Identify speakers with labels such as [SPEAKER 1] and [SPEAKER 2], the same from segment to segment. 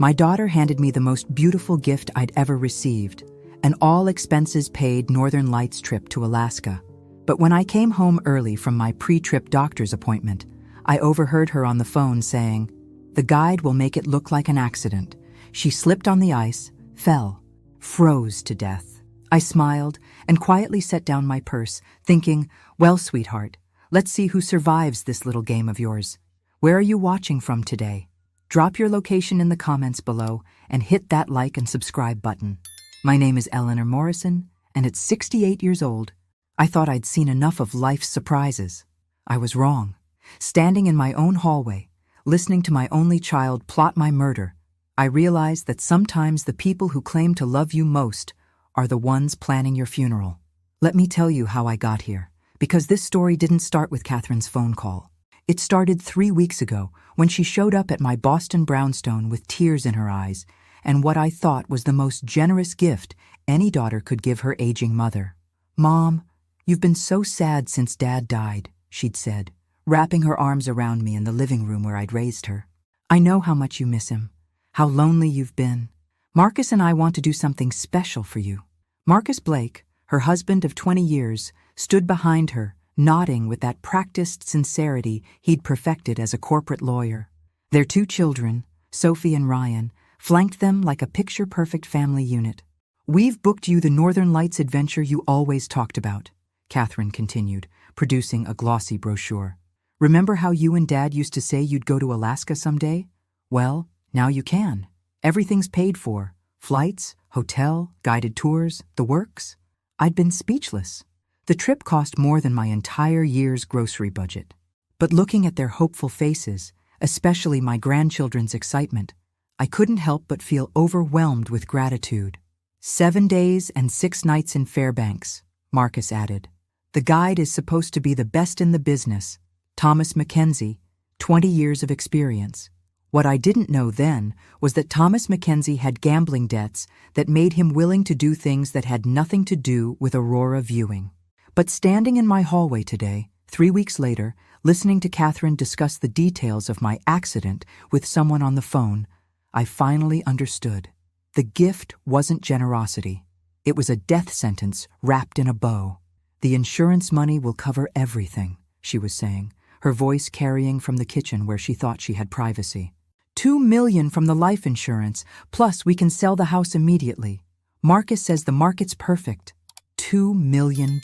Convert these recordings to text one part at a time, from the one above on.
[SPEAKER 1] My daughter handed me the most beautiful gift I'd ever received, an all-expenses-paid Northern Lights trip to Alaska. But when I came home early from my pre-trip doctor's appointment, I overheard her on the phone saying, "The guide will make it look like an accident. She slipped on the ice, fell, froze to death." I smiled and quietly set down my purse, thinking, "Well, sweetheart, let's see who survives this little game of yours. Where are you watching from today? Drop your location in the comments below and hit that like and subscribe button." My name is Eleanor Morrison, and at 68 years old, I thought I'd seen enough of life's surprises. I was wrong. Standing in my own hallway, listening to my only child plot my murder, I realized that sometimes the people who claim to love you most are the ones planning your funeral. Let me tell you how I got here, because this story didn't start with Catherine's phone call. It started 3 weeks ago when she showed up at my Boston brownstone with tears in her eyes and what I thought was the most generous gift any daughter could give her aging mother. "Mom, you've been so sad since Dad died," she'd said, wrapping her arms around me in the living room where I'd raised her. "I know how much you miss him, how lonely you've been. Marcus and I want to do something special for you." Marcus Blake, her husband of 20 years, stood behind her, nodding with that practiced sincerity he'd perfected as a corporate lawyer. Their 2 children, Sophie and Ryan, flanked them like a picture-perfect family unit. "We've booked you the Northern Lights adventure you always talked about," Catherine continued, producing a glossy brochure. "Remember how you and Dad used to say you'd go to Alaska someday? Well, now you can. Everything's paid for. Flights, hotel, guided tours, the works." I'd been speechless. The trip cost more than my entire year's grocery budget. But looking at their hopeful faces, especially my grandchildren's excitement, I couldn't help but feel overwhelmed with gratitude. 7 days and 6 nights in Fairbanks, Marcus added. The guide is supposed to be the best in the business. Thomas Mackenzie, 20 years of experience. What I didn't know then was that Thomas Mackenzie had gambling debts that made him willing to do things that had nothing to do with Aurora viewing. But standing in my hallway today, 3 weeks later, listening to Catherine discuss the details of my accident with someone on the phone, I finally understood. The gift wasn't generosity. It was a death sentence wrapped in a bow. "The insurance money will cover everything," she was saying, her voice carrying from the kitchen where she thought she had privacy. $2 million from the life insurance, plus we can sell the house immediately. Marcus says the market's perfect. $2 million.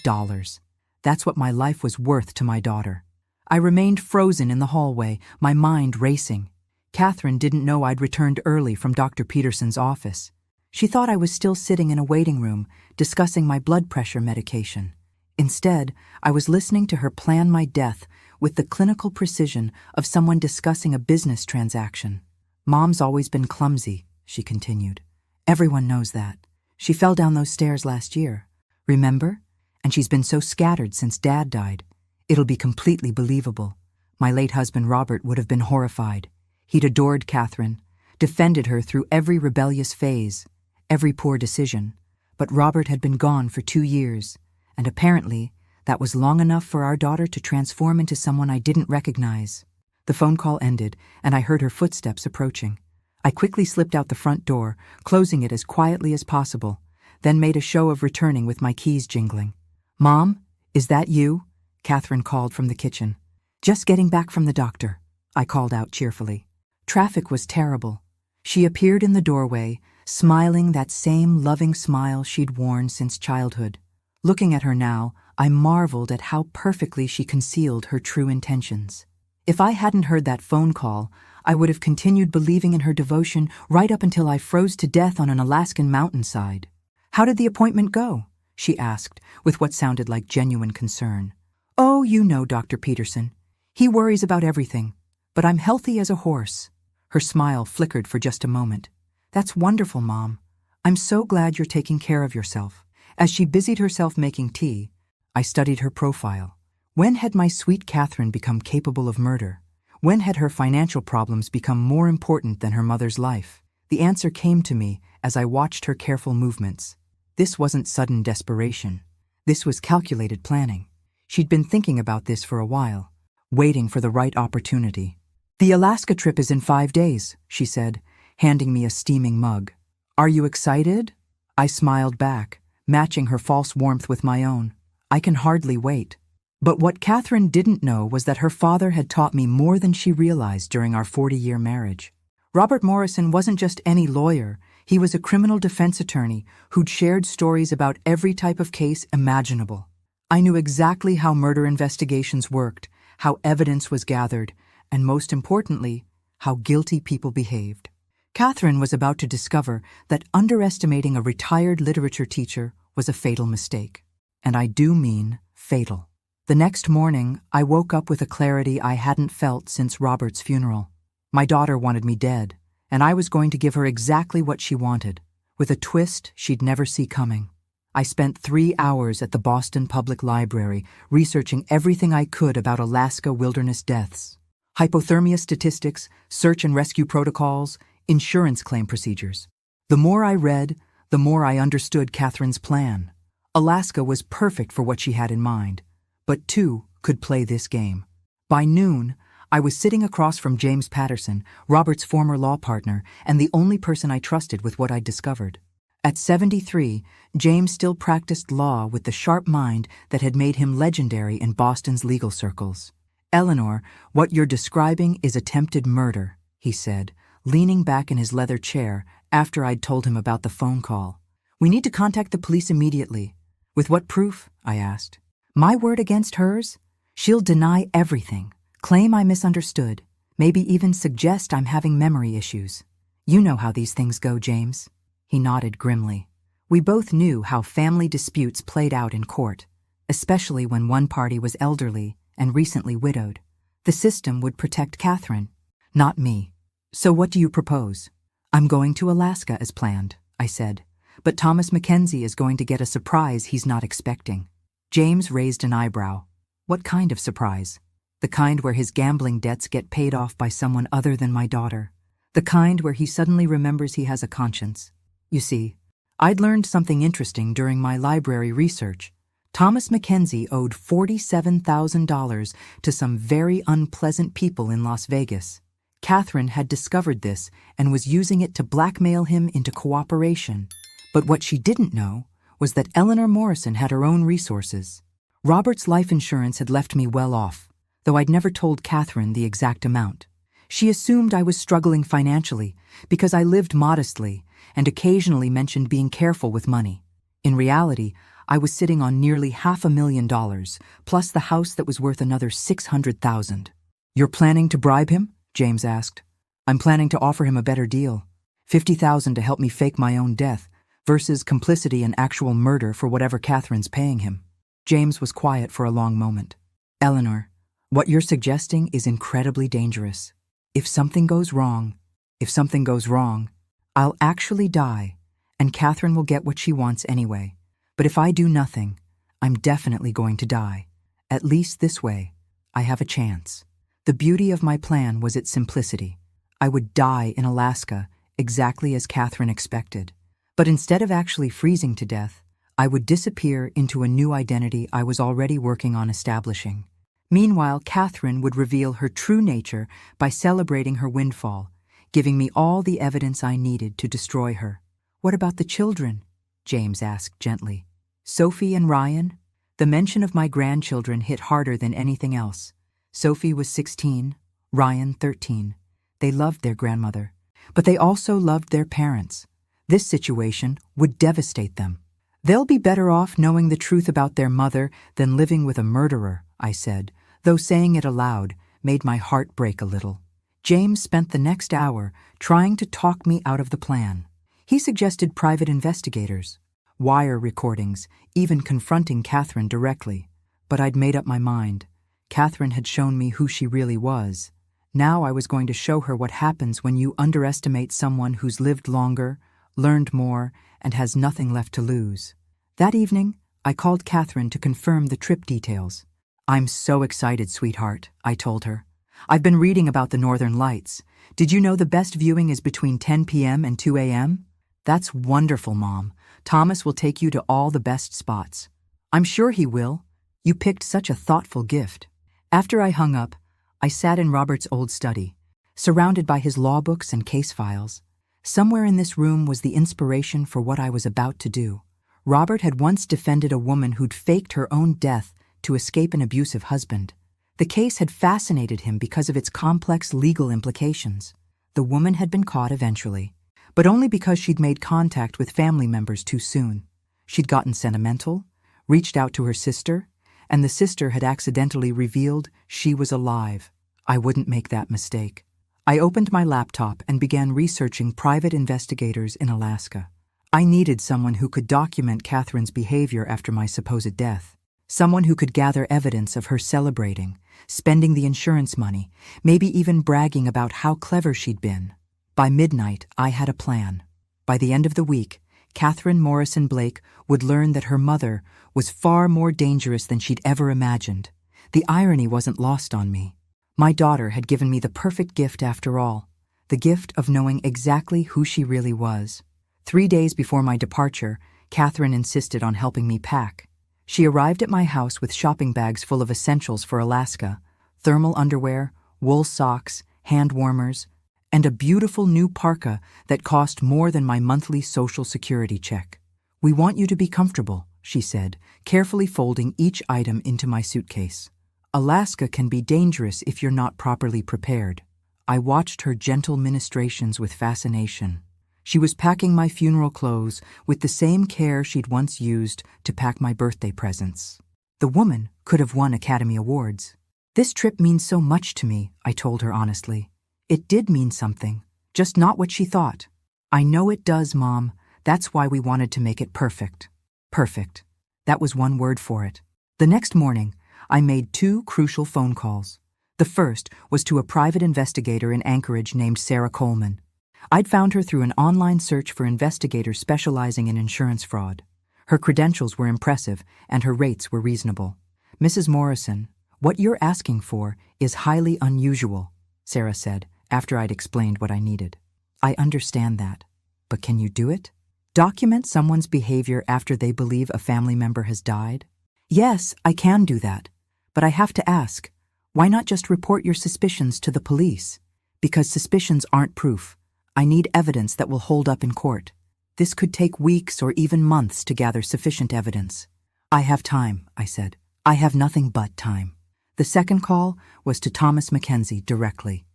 [SPEAKER 1] That's what my life was worth to my daughter. I remained frozen in the hallway, my mind racing. Catherine didn't know I'd returned early from Dr. Peterson's office. She thought I was still sitting in a waiting room, discussing my blood pressure medication. Instead, I was listening to her plan my death with the clinical precision of someone discussing a business transaction. "Mom's always been clumsy," she continued. "Everyone knows that. She fell down those stairs last year. Remember? And she's been so scattered since Dad died. It'll be completely believable." My late husband Robert would have been horrified. He'd adored Catherine, defended her through every rebellious phase, every poor decision. But Robert had been gone for 2 years, and apparently that was long enough for our daughter to transform into someone I didn't recognize. The phone call ended, and I heard her footsteps approaching. I quickly slipped out the front door, closing it as quietly as possible, then made a show of returning with my keys jingling. "Mom, is that you?" Catherine called from the kitchen. "Just getting back from the doctor," I called out cheerfully. Traffic was terrible. She appeared in the doorway, smiling that same loving smile she'd worn since childhood. Looking at her now, I marveled at how perfectly she concealed her true intentions. If I hadn't heard that phone call, I would have continued believing in her devotion right up until I froze to death on an Alaskan mountainside. "How did the appointment go?" she asked, with what sounded like genuine concern. "Oh, you know Dr. Peterson. He worries about everything, but I'm healthy as a horse." Her smile flickered for just a moment. "That's wonderful, Mom. I'm so glad you're taking care of yourself." As she busied herself making tea, I studied her profile. When had my sweet Catherine become capable of murder? When had her financial problems become more important than her mother's life? The answer came to me as I watched her careful movements. This wasn't sudden desperation. This was calculated planning. She'd been thinking about this for a while, waiting for the right opportunity. "The Alaska trip is in 5 days," she said, handing me a steaming mug. "Are you excited?" I smiled back, matching her false warmth with my own. "I can hardly wait." But what Catherine didn't know was that her father had taught me more than she realized during our 40-year marriage. Robert Morrison wasn't just any lawyer. He was a criminal defense attorney who'd shared stories about every type of case imaginable. I knew exactly how murder investigations worked, how evidence was gathered, and most importantly, how guilty people behaved. Catherine was about to discover that underestimating a retired literature teacher was a fatal mistake. And I do mean fatal. The next morning, I woke up with a clarity I hadn't felt since Robert's funeral. My daughter wanted me dead, and I was going to give her exactly what she wanted, with a twist she'd never see coming. I spent 3 hours at the Boston Public Library researching everything I could about Alaska wilderness deaths. Hypothermia statistics, search and rescue protocols, insurance claim procedures. The more I read, the more I understood Catherine's plan. Alaska was perfect for what she had in mind, but two could play this game. By noon, I was sitting across from James Patterson, Robert's former law partner, and the only person I trusted with what I'd discovered. At 73, James still practiced law with the sharp mind that had made him legendary in Boston's legal circles. "Eleanor, what you're describing is attempted murder," he said, leaning back in his leather chair after I'd told him about the phone call. "We need to contact the police immediately." "With what proof?" I asked. "My word against hers? She'll deny everything, claim I misunderstood, maybe even suggest I'm having memory issues. You know how these things go, James." He nodded grimly. We both knew how family disputes played out in court, especially when one party was elderly and recently widowed. The system would protect Catherine, not me. "So what do you propose?" "I'm going to Alaska as planned," I said, "but Thomas Mackenzie is going to get a surprise he's not expecting." James raised an eyebrow. "What kind of surprise?" "The kind where his gambling debts get paid off by someone other than my daughter. The kind where he suddenly remembers he has a conscience. You see, I'd learned something interesting during my library research. Thomas Mackenzie owed $47,000 to some very unpleasant people in Las Vegas. Catherine had discovered this and was using it to blackmail him into cooperation. But what she didn't know was that Eleanor Morrison had her own resources. Robert's life insurance had left me well off, though I'd never told Catherine the exact amount. She assumed I was struggling financially because I lived modestly and occasionally mentioned being careful with money. In reality, I was sitting on nearly $500,000, plus the house that was worth another $600,000. "You're planning to bribe him?" James asked. "I'm planning to offer him a better deal. $50,000 to help me fake my own death versus complicity and actual murder for whatever Catherine's paying him." James was quiet for a long moment. "Eleanor, what you're suggesting is incredibly dangerous. If something goes wrong, I'll actually die, and Catherine will get what she wants anyway. But if I do nothing, I'm definitely going to die. At least this way, I have a chance." The beauty of my plan was its simplicity. I would die in Alaska exactly as Catherine expected. But instead of actually freezing to death, I would disappear into a new identity I was already working on establishing. Meanwhile, Catherine would reveal her true nature by celebrating her windfall, giving me all the evidence I needed to destroy her. "What about the children?" James asked gently. "Sophie and Ryan?" The mention of my grandchildren hit harder than anything else. Sophie was 16, Ryan 13. They loved their grandmother, but they also loved their parents. This situation would devastate them. "They'll be better off knowing the truth about their mother than living with a murderer," I said, though saying it aloud made my heart break a little. James spent the next hour trying to talk me out of the plan. He suggested private investigators, wire recordings, even confronting Catherine directly. But I'd made up my mind. Catherine had shown me who she really was. Now I was going to show her what happens when you underestimate someone who's lived longer, learned more, and has nothing left to lose. That evening, I called Catherine to confirm the trip details. "I'm so excited, sweetheart," I told her. "I've been reading about the Northern Lights. Did you know the best viewing is between 10 p.m. and 2 a.m.? That's wonderful, Mom. Thomas will take you to all the best spots." "I'm sure he will. You picked such a thoughtful gift." After I hung up, I sat in Robert's old study, surrounded by his law books and case files. Somewhere in this room was the inspiration for what I was about to do. Robert had once defended a woman who'd faked her own death to escape an abusive husband. The case had fascinated him because of its complex legal implications. The woman had been caught eventually, but only because she'd made contact with family members too soon. She'd gotten sentimental, reached out to her sister, and the sister had accidentally revealed she was alive. I wouldn't make that mistake. I opened my laptop and began researching private investigators in Alaska. I needed someone who could document Catherine's behavior after my supposed death. Someone who could gather evidence of her celebrating, spending the insurance money, maybe even bragging about how clever she'd been. By midnight, I had a plan. By the end of the week, Catherine Morrison Blake would learn that her mother was far more dangerous than she'd ever imagined. The irony wasn't lost on me. My daughter had given me the perfect gift after all, the gift of knowing exactly who she really was. 3 days before my departure, Catherine insisted on helping me pack. She arrived at my house with shopping bags full of essentials for Alaska: thermal underwear, wool socks, hand warmers, and a beautiful new parka that cost more than my monthly Social Security check. "We want you to be comfortable," she said, carefully folding each item into my suitcase. "Alaska can be dangerous if you're not properly prepared." I watched her gentle ministrations with fascination. She was packing my funeral clothes with the same care she'd once used to pack my birthday presents. The woman could have won Academy Awards. "This trip means so much to me," I told her honestly. It did mean something, just not what she thought. "I know it does, Mom. That's why we wanted to make it perfect." Perfect. That was one word for it. The next morning, I made 2 crucial phone calls. The first was to a private investigator in Anchorage named Sarah Coleman. I'd found her through an online search for investigators specializing in insurance fraud. Her credentials were impressive, and her rates were reasonable. "Mrs. Morrison, what you're asking for is highly unusual," Sarah said, after I'd explained what I needed. "I understand that. But can you do it? Document someone's behavior after they believe a family member has died?" "Yes, I can do that. But I have to ask, why not just report your suspicions to the police? Because suspicions aren't proof. I need evidence that will hold up in court. This could take weeks or even months to gather sufficient evidence." "I have time," I said. "I have nothing but time." The second call was to Thomas Mackenzie directly.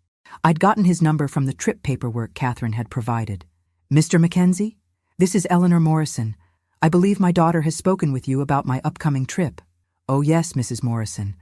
[SPEAKER 1] I'd gotten his number from the trip paperwork Catherine had provided. "Mr. Mackenzie? This is Eleanor Morrison. I believe my daughter has spoken with you about my upcoming trip." "Oh yes, Mrs. Morrison.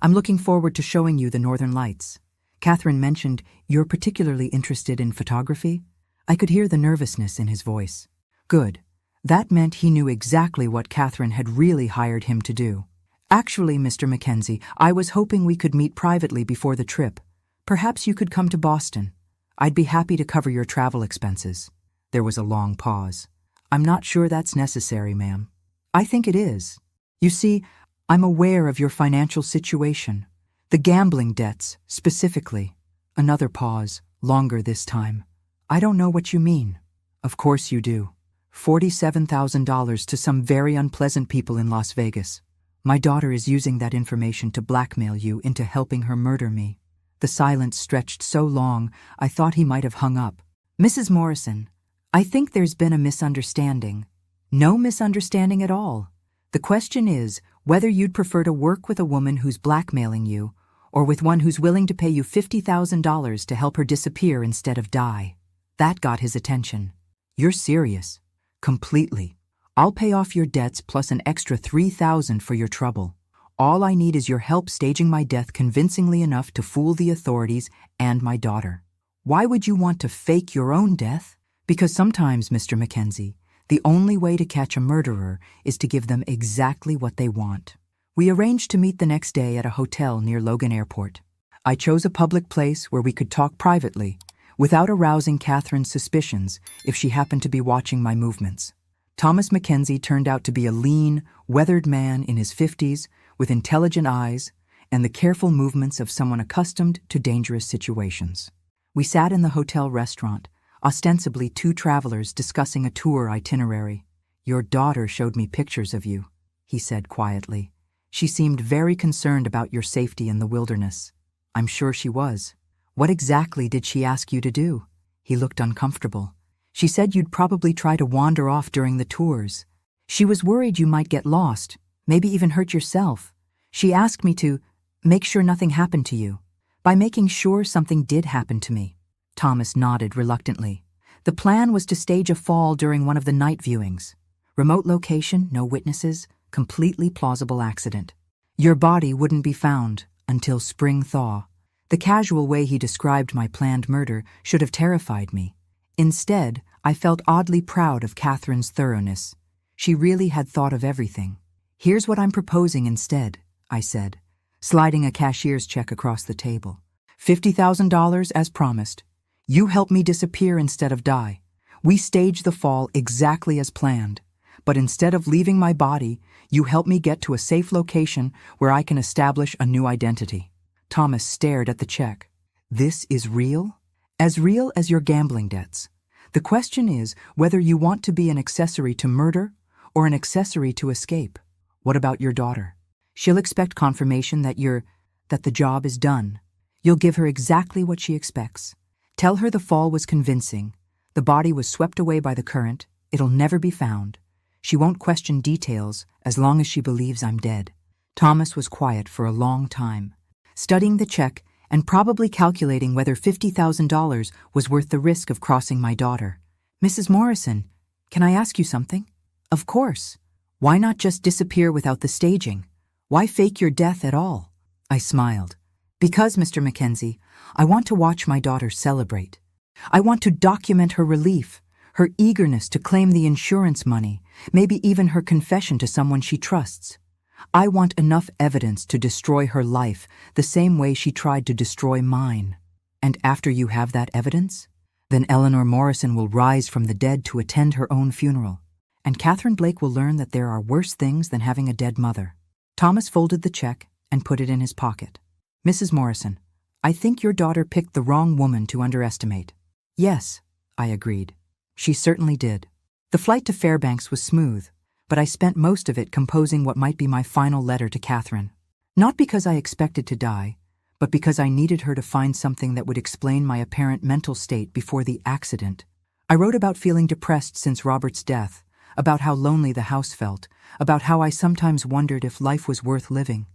[SPEAKER 1] I'm looking forward to showing you the Northern Lights. Catherine mentioned you're particularly interested in photography." I could hear the nervousness in his voice. Good. That meant he knew exactly what Catherine had really hired him to do. "Actually, Mr. Mackenzie, I was hoping we could meet privately before the trip. Perhaps you could come to Boston. I'd be happy to cover your travel expenses." There was a long pause. "I'm not sure that's necessary, ma'am." "I think it is. You see, I'm aware of your financial situation. The gambling debts, specifically." Another pause, longer this time. "I don't know what you mean." "Of course you do. $47,000 to some very unpleasant people in Las Vegas. My daughter is using that information to blackmail you into helping her murder me." The silence stretched so long, I thought he might have hung up. "Mrs. Morrison, I think there's been a misunderstanding." "No misunderstanding at all. The question is whether you'd prefer to work with a woman who's blackmailing you or with one who's willing to pay you $50,000 to help her disappear instead of die." That got his attention. "You're serious?" "Completely. I'll pay off your debts plus an extra $3,000 for your trouble. All I need is your help staging my death convincingly enough to fool the authorities and my daughter." "Why would you want to fake your own death?" "Because sometimes, Mr. Mackenzie, the only way to catch a murderer is to give them exactly what they want." We arranged to meet the next day at a hotel near Logan Airport. I chose a public place where we could talk privately, without arousing Catherine's suspicions if she happened to be watching my movements. Thomas Mackenzie turned out to be a lean, weathered man in his 50s with intelligent eyes and the careful movements of someone accustomed to dangerous situations. We sat in the hotel restaurant, ostensibly 2 travelers discussing a tour itinerary. "Your daughter showed me pictures of you," he said quietly. "She seemed very concerned about your safety in the wilderness." "I'm sure she was." "What exactly did she ask you to do?" He looked uncomfortable. She said you'd probably try to wander off during the tours. She was worried you might get lost, maybe even hurt yourself. She asked me to make sure nothing happened to you, by making sure something did happen to me. Thomas nodded reluctantly. The plan was to stage a fall during one of the night viewings. Remote location, no witnesses, completely plausible accident. Your body wouldn't be found until spring thaw. The casual way he described my planned murder should have terrified me. Instead, I felt oddly proud of Catherine's thoroughness. She really had thought of everything. Here's what I'm proposing instead, I said, sliding a cashier's check across the table. $50,000 as promised. You help me disappear instead of die. We stage the fall exactly as planned. But instead of leaving my body, you help me get to a safe location where I can establish a new identity. Thomas stared at the check. This is real? As real as your gambling debts. The question is whether you want to be an accessory to murder or an accessory to escape. What about your daughter? She'll expect confirmation that the job is done. You'll give her exactly what she expects. Tell her the fall was convincing. The body was swept away by the current. It'll never be found. She won't question details as long as she believes I'm dead. Thomas was quiet for a long time, studying the check and probably calculating whether $50,000 was worth the risk of crossing my daughter. Mrs. Morrison, can I ask you something? Of course. Why not just disappear without the staging? Why fake your death at all? I smiled. Because, Mr. Mackenzie, I want to watch my daughter celebrate. I want to document her relief, her eagerness to claim the insurance money, maybe even her confession to someone she trusts. I want enough evidence to destroy her life the same way she tried to destroy mine. And after you have that evidence, then Eleanor Morrison will rise from the dead to attend her own funeral, and Catherine Blake will learn that there are worse things than having a dead mother. Thomas folded the check and put it in his pocket. Mrs. Morrison, I think your daughter picked the wrong woman to underestimate. Yes, I agreed. She certainly did. The flight to Fairbanks was smooth, but I spent most of it composing what might be my final letter to Catherine. Not because I expected to die, but because I needed her to find something that would explain my apparent mental state before the accident. I wrote about feeling depressed since Robert's death, about how lonely the house felt, about how I sometimes wondered if life was worth living.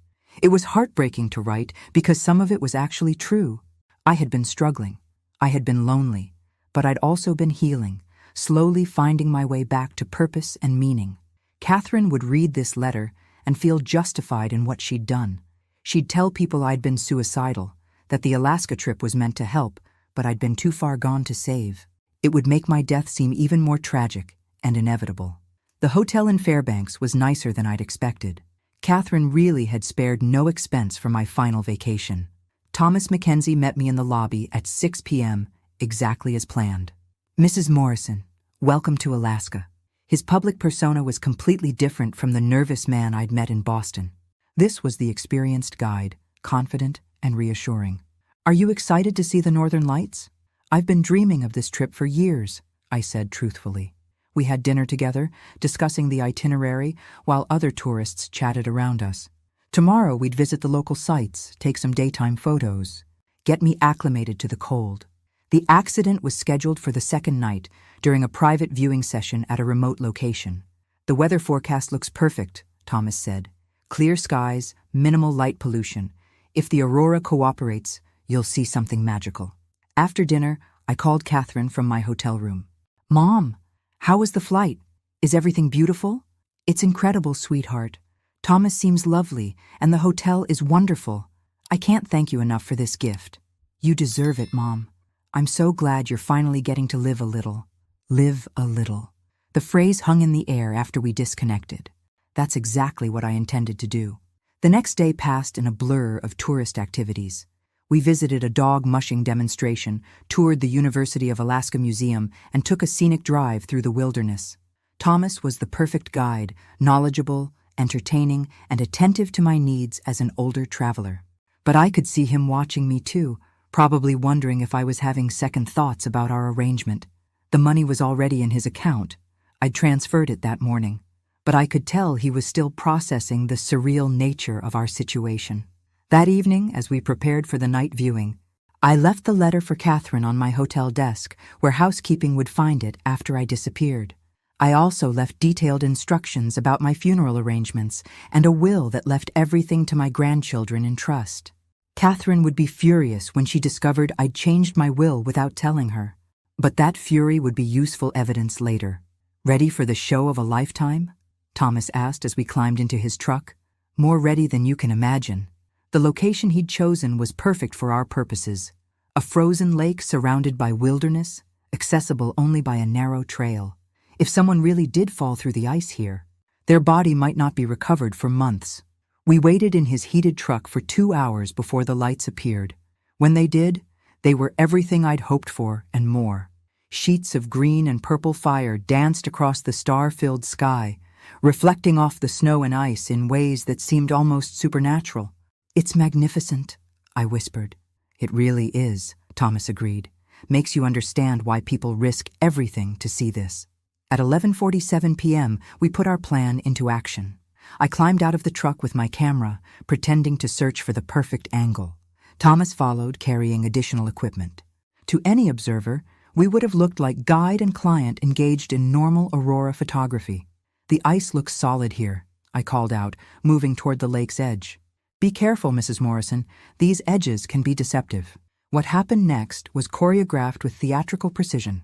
[SPEAKER 1] It was heartbreaking to write because some of it was actually true. I had been struggling. I had been lonely, but I'd also been healing, slowly finding my way back to purpose and meaning. Catherine would read this letter and feel justified in what she'd done. She'd tell people I'd been suicidal, that the Alaska trip was meant to help, but I'd been too far gone to save. It would make my death seem even more tragic and inevitable. The hotel in Fairbanks was nicer than I'd expected. Catherine really had spared no expense for my final vacation. Thomas Mackenzie met me in the lobby at 6 p.m., exactly as planned. Mrs. Morrison, welcome to Alaska. His public persona was completely different from the nervous man I'd met in Boston. This was the experienced guide, confident and reassuring. Are you excited to see the Northern Lights? I've been dreaming of this trip for years, I said truthfully. We had dinner together, discussing the itinerary, while other tourists chatted around us. Tomorrow we'd visit the local sites, take some daytime photos, get me acclimated to the cold. The accident was scheduled for the second night, during a private viewing session at a remote location. The weather forecast looks perfect, Thomas said. Clear skies, minimal light pollution. If the aurora cooperates, you'll see something magical. After dinner, I called Catherine from my hotel room. Mom, how was the flight? Is everything beautiful? It's incredible, sweetheart. Thomas seems lovely, and the hotel is wonderful. I can't thank you enough for this gift. You deserve it, Mom. I'm so glad you're finally getting to live a little. Live a little. The phrase hung in the air after we disconnected. That's exactly what I intended to do. The next day passed in a blur of tourist activities. We visited a dog mushing demonstration, toured the University of Alaska Museum, and took a scenic drive through the wilderness. Thomas was the perfect guide, knowledgeable, entertaining, and attentive to my needs as an older traveler. But I could see him watching me too, probably wondering if I was having second thoughts about our arrangement. The money was already in his account. I'd transferred it that morning. But I could tell he was still processing the surreal nature of our situation. That evening, as we prepared for the night viewing, I left the letter for Catherine on my hotel desk, where housekeeping would find it after I disappeared. I also left detailed instructions about my funeral arrangements and a will that left everything to my grandchildren in trust. Catherine would be furious when she discovered I'd changed my will without telling her. But that fury would be useful evidence later. "Ready for the show of a lifetime?" Thomas asked as we climbed into his truck. "More ready than you can imagine." The location he'd chosen was perfect for our purposes. A frozen lake surrounded by wilderness, accessible only by a narrow trail. If someone really did fall through the ice here, their body might not be recovered for months. We waited in his heated truck for 2 hours before the lights appeared. When they did, they were everything I'd hoped for and more. Sheets of green and purple fire danced across the star-filled sky, reflecting off the snow and ice in ways that seemed almost supernatural. "It's magnificent," I whispered. "It really is," Thomas agreed. "Makes you understand why people risk everything to see this." At 11:47 p.m., we put our plan into action. I climbed out of the truck with my camera, pretending to search for the perfect angle. Thomas followed, carrying additional equipment. To any observer, we would have looked like guide and client engaged in normal aurora photography. "The ice looks solid here," I called out, moving toward the lake's edge. "Be careful, Mrs. Morrison. These edges can be deceptive." What happened next was choreographed with theatrical precision.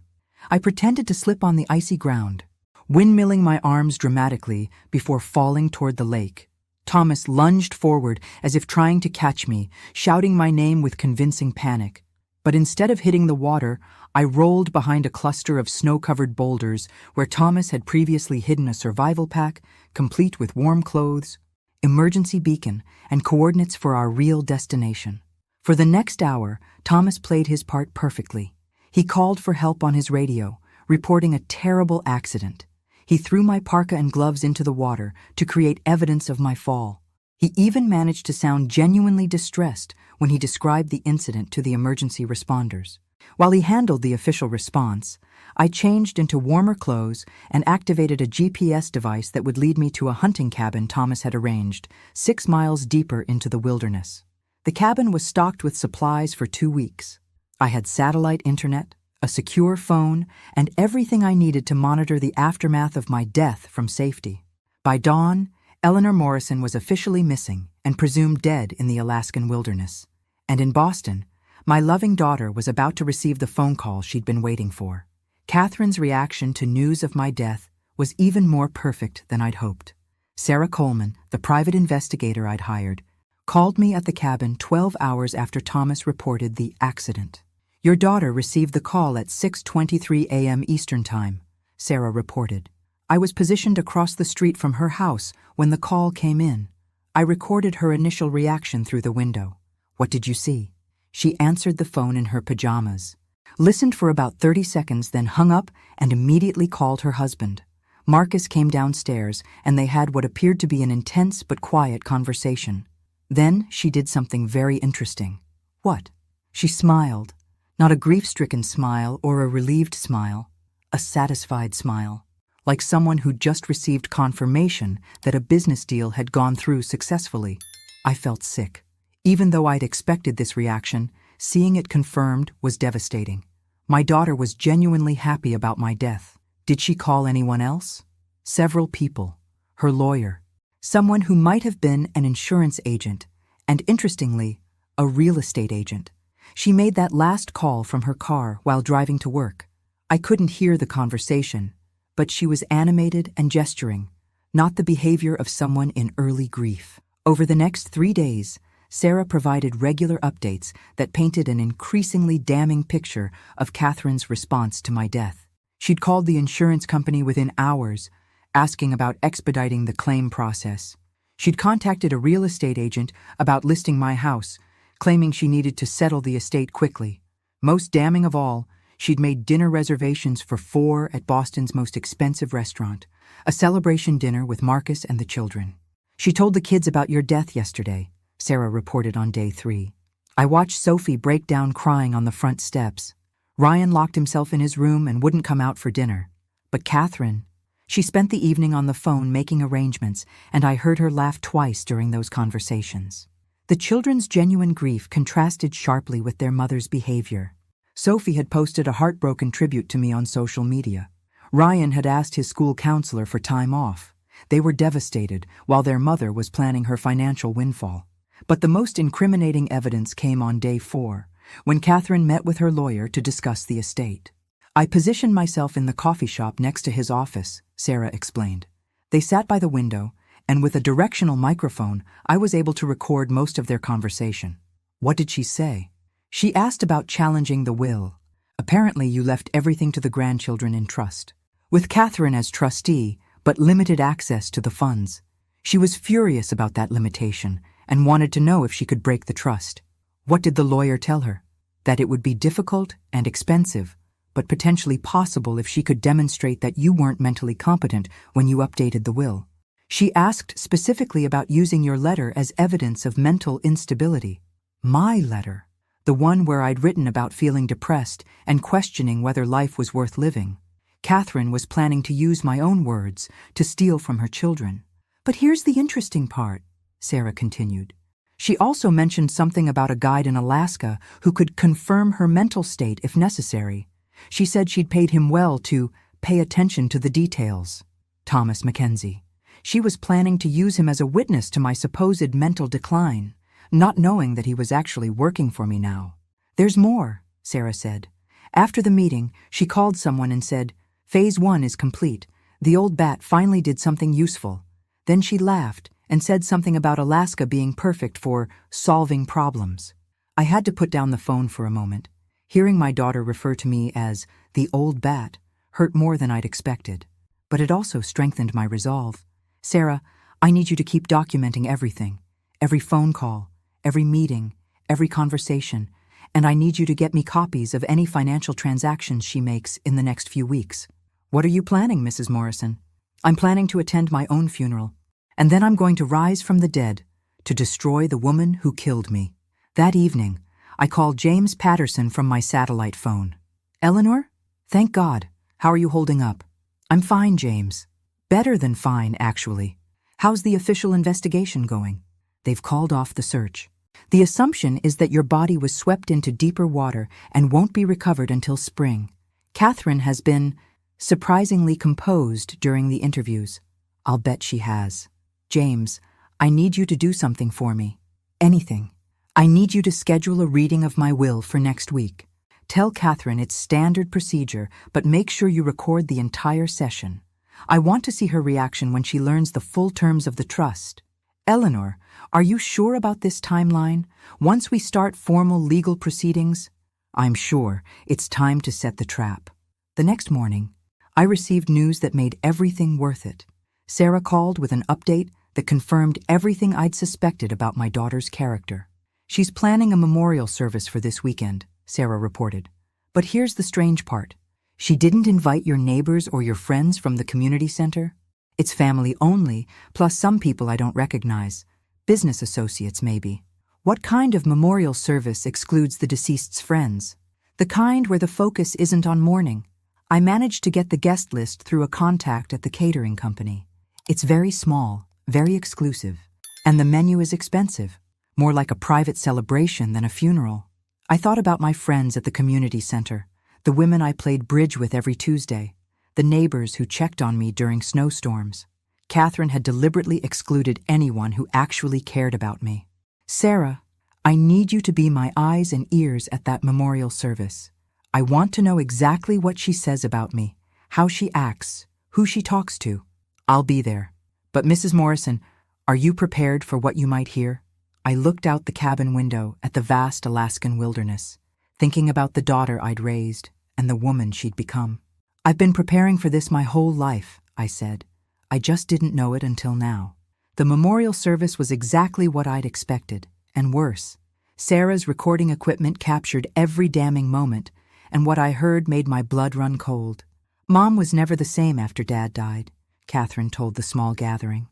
[SPEAKER 1] I pretended to slip on the icy ground, windmilling my arms dramatically before falling toward the lake. Thomas lunged forward as if trying to catch me, shouting my name with convincing panic. But instead of hitting the water, I rolled behind a cluster of snow-covered boulders where Thomas had previously hidden a survival pack, complete with warm clothes, emergency beacon, and coordinates for our real destination. For the next hour, Thomas played his part perfectly. He called for help on his radio, reporting a terrible accident. He threw my parka and gloves into the water to create evidence of my fall. He even managed to sound genuinely distressed when he described the incident to the emergency responders. While he handled the official response, I changed into warmer clothes and activated a GPS device that would lead me to a hunting cabin Thomas had arranged, 6 miles deeper into the wilderness. The cabin was stocked with supplies for 2 weeks. I had satellite internet, a secure phone, and everything I needed to monitor the aftermath of my death from safety. By dawn, Eleanor Morrison was officially missing and presumed dead in the Alaskan wilderness. And in Boston, my loving daughter was about to receive the phone call she'd been waiting for. Catherine's reaction to news of my death was even more perfect than I'd hoped. Sarah Coleman, the private investigator I'd hired, called me at the cabin 12 hours after Thomas reported the accident. "Your daughter received the call at 6:23 a.m. Eastern Time," Sarah reported. "I was positioned across the street from her house when the call came in. I recorded her initial reaction through the window. What did you see?" She answered the phone in her pajamas, listened for about 30 seconds, then hung up and immediately called her husband. Marcus came downstairs, and they had what appeared to be an intense but quiet conversation. Then she did something very interesting. "What?" She smiled. Not a grief-stricken smile or a relieved smile, a satisfied smile, like someone who'd just received confirmation that a business deal had gone through successfully. I felt sick. Even though I'd expected this reaction, seeing it confirmed was devastating. My daughter was genuinely happy about my death. Did she call anyone else? Several people. Her lawyer. Someone who might have been an insurance agent, and interestingly, a real estate agent. She made that last call from her car while driving to work. I couldn't hear the conversation, but she was animated and gesturing, not the behavior of someone in early grief. Over the next 3 days, Sarah provided regular updates that painted an increasingly damning picture of Catherine's response to my death. She'd called the insurance company within hours, asking about expediting the claim process. She'd contacted a real estate agent about listing my house, claiming she needed to settle the estate quickly. Most damning of all, she'd made dinner reservations for 4 at Boston's most expensive restaurant, a celebration dinner with Marcus and the children. "She told the kids about your death yesterday," Sarah reported on day 3. "I watched Sophie break down crying on the front steps. Ryan locked himself in his room and wouldn't come out for dinner. But Catherine, she spent the evening on the phone making arrangements, and I heard her laugh twice during those conversations. The children's genuine grief contrasted sharply with their mother's behavior. Sophie had posted a heartbroken tribute to me on social media. Ryan had asked his school counselor for time off. They were devastated, while their mother was planning her financial windfall. But the most incriminating evidence came on day 4, when Catherine met with her lawyer to discuss the estate. I positioned myself in the coffee shop next to his office, Sarah explained. They sat by the window, and with a directional microphone, I was able to record most of their conversation. What did she say? She asked about challenging the will. Apparently, you left everything to the grandchildren in trust, with Catherine as trustee, but limited access to the funds. She was furious about that limitation and wanted to know if she could break the trust. What did the lawyer tell her? That it would be difficult and expensive, but potentially possible if she could demonstrate that you weren't mentally competent when you updated the will. She asked specifically about using your letter as evidence of mental instability. My letter, the one where I'd written about feeling depressed and questioning whether life was worth living. Catherine was planning to use my own words to steal from her children. But here's the interesting part, Sarah continued. She also mentioned something about a guide in Alaska who could confirm her mental state if necessary. She said she'd paid him well to pay attention to the details. Thomas Mackenzie. She was planning to use him as a witness to my supposed mental decline, not knowing that he was actually working for me now. There's more, Sarah said. After the meeting, she called someone and said, Phase 1 is complete. The old bat finally did something useful. Then she laughed and said something about Alaska being perfect for solving problems. I had to put down the phone for a moment. Hearing my daughter refer to me as the old bat hurt more than I'd expected, but it also strengthened my resolve. Sarah, I need you to keep documenting everything, every phone call, every meeting, every conversation, and I need you to get me copies of any financial transactions she makes in the next few weeks. What are you planning, Mrs. Morrison? I'm planning to attend my own funeral, and then I'm going to rise from the dead to destroy the woman who killed me. That evening, I called James Patterson from my satellite phone. Eleanor? Thank God. How are you holding up? I'm fine, James. Better than fine, actually. How's the official investigation going? They've called off the search. The assumption is that your body was swept into deeper water and won't be recovered until spring. Catherine has been surprisingly composed during the interviews. I'll bet she has. James, I need you to do something for me. Anything. I need you to schedule a reading of my will for next week. Tell Catherine it's standard procedure, but make sure you record the entire session. I want to see her reaction when she learns the full terms of the trust. Eleanor, are you sure about this timeline? Once we start formal legal proceedings? I'm sure. It's time to set the trap. The next morning, I received news that made everything worth it. Sarah called with an update that confirmed everything I'd suspected about my daughter's character. She's planning a memorial service for this weekend, Sarah reported. But here's the strange part. She didn't invite your neighbors or your friends from the community center. It's family only, plus some people I don't recognize. Business associates, maybe. What kind of memorial service excludes the deceased's friends? The kind where the focus isn't on mourning. I managed to get the guest list through a contact at the catering company. It's very small, very exclusive, and the menu is expensive, more like a private celebration than a funeral. I thought about my friends at the community center, the women I played bridge with every Tuesday, the neighbors who checked on me during snowstorms. Catherine had deliberately excluded anyone who actually cared about me. Sarah, I need you to be my eyes and ears at that memorial service. I want to know exactly what she says about me, how she acts, who she talks to. I'll be there. But Mrs. Morrison, are you prepared for what you might hear? I looked out the cabin window at the vast Alaskan wilderness, thinking about the daughter I'd raised and the woman she'd become. I've been preparing for this my whole life, I said. I just didn't know it until now. The memorial service was exactly what I'd expected, and worse. Sarah's recording equipment captured every damning moment, and what I heard made my blood run cold. Mom was never the same after Dad died, Catherine told the small gathering.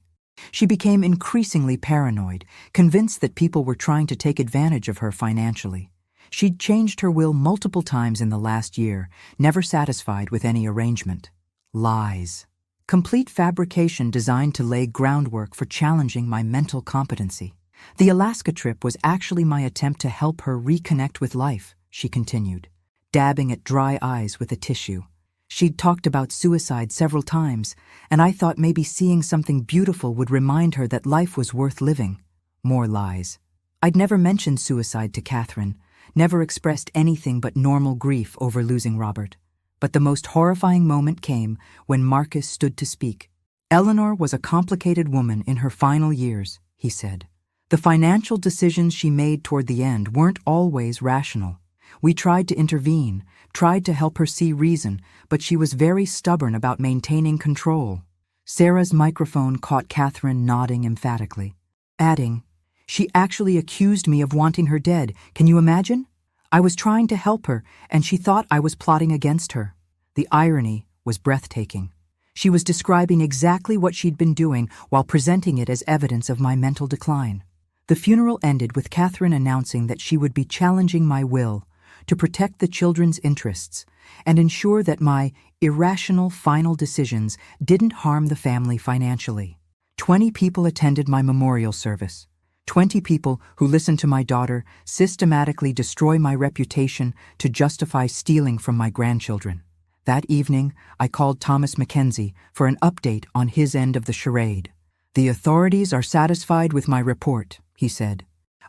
[SPEAKER 1] She became increasingly paranoid, convinced that people were trying to take advantage of her financially. She'd changed her will multiple times in the last year, never satisfied with any arrangement. Lies. Complete fabrication designed to lay groundwork for challenging my mental competency. The Alaska trip was actually my attempt to help her reconnect with life, she continued, dabbing at dry eyes with a tissue. She'd talked about suicide several times, and I thought maybe seeing something beautiful would remind her that life was worth living. More lies. I'd never mentioned suicide to Catherine, never expressed anything but normal grief over losing Robert. But the most horrifying moment came when Marcus stood to speak. Eleanor was a complicated woman in her final years, he said. The financial decisions she made toward the end weren't always rational. We tried to intervene, tried to help her see reason, but she was very stubborn about maintaining control. Sarah's microphone caught Catherine nodding emphatically, adding, "She actually accused me of wanting her dead. Can you imagine? I was trying to help her, and she thought I was plotting against her." The irony was breathtaking. She was describing exactly what she'd been doing while presenting it as evidence of my mental decline. The funeral ended with Catherine announcing that she would be challenging my will to protect the children's interests and ensure that my irrational final decisions didn't harm the family financially. 20 people attended my memorial service. 20 people who listened to my daughter systematically destroy my reputation to justify stealing from my grandchildren. That evening, I called Thomas Mackenzie for an update on his end of the charade. "The authorities are satisfied with my report," he said.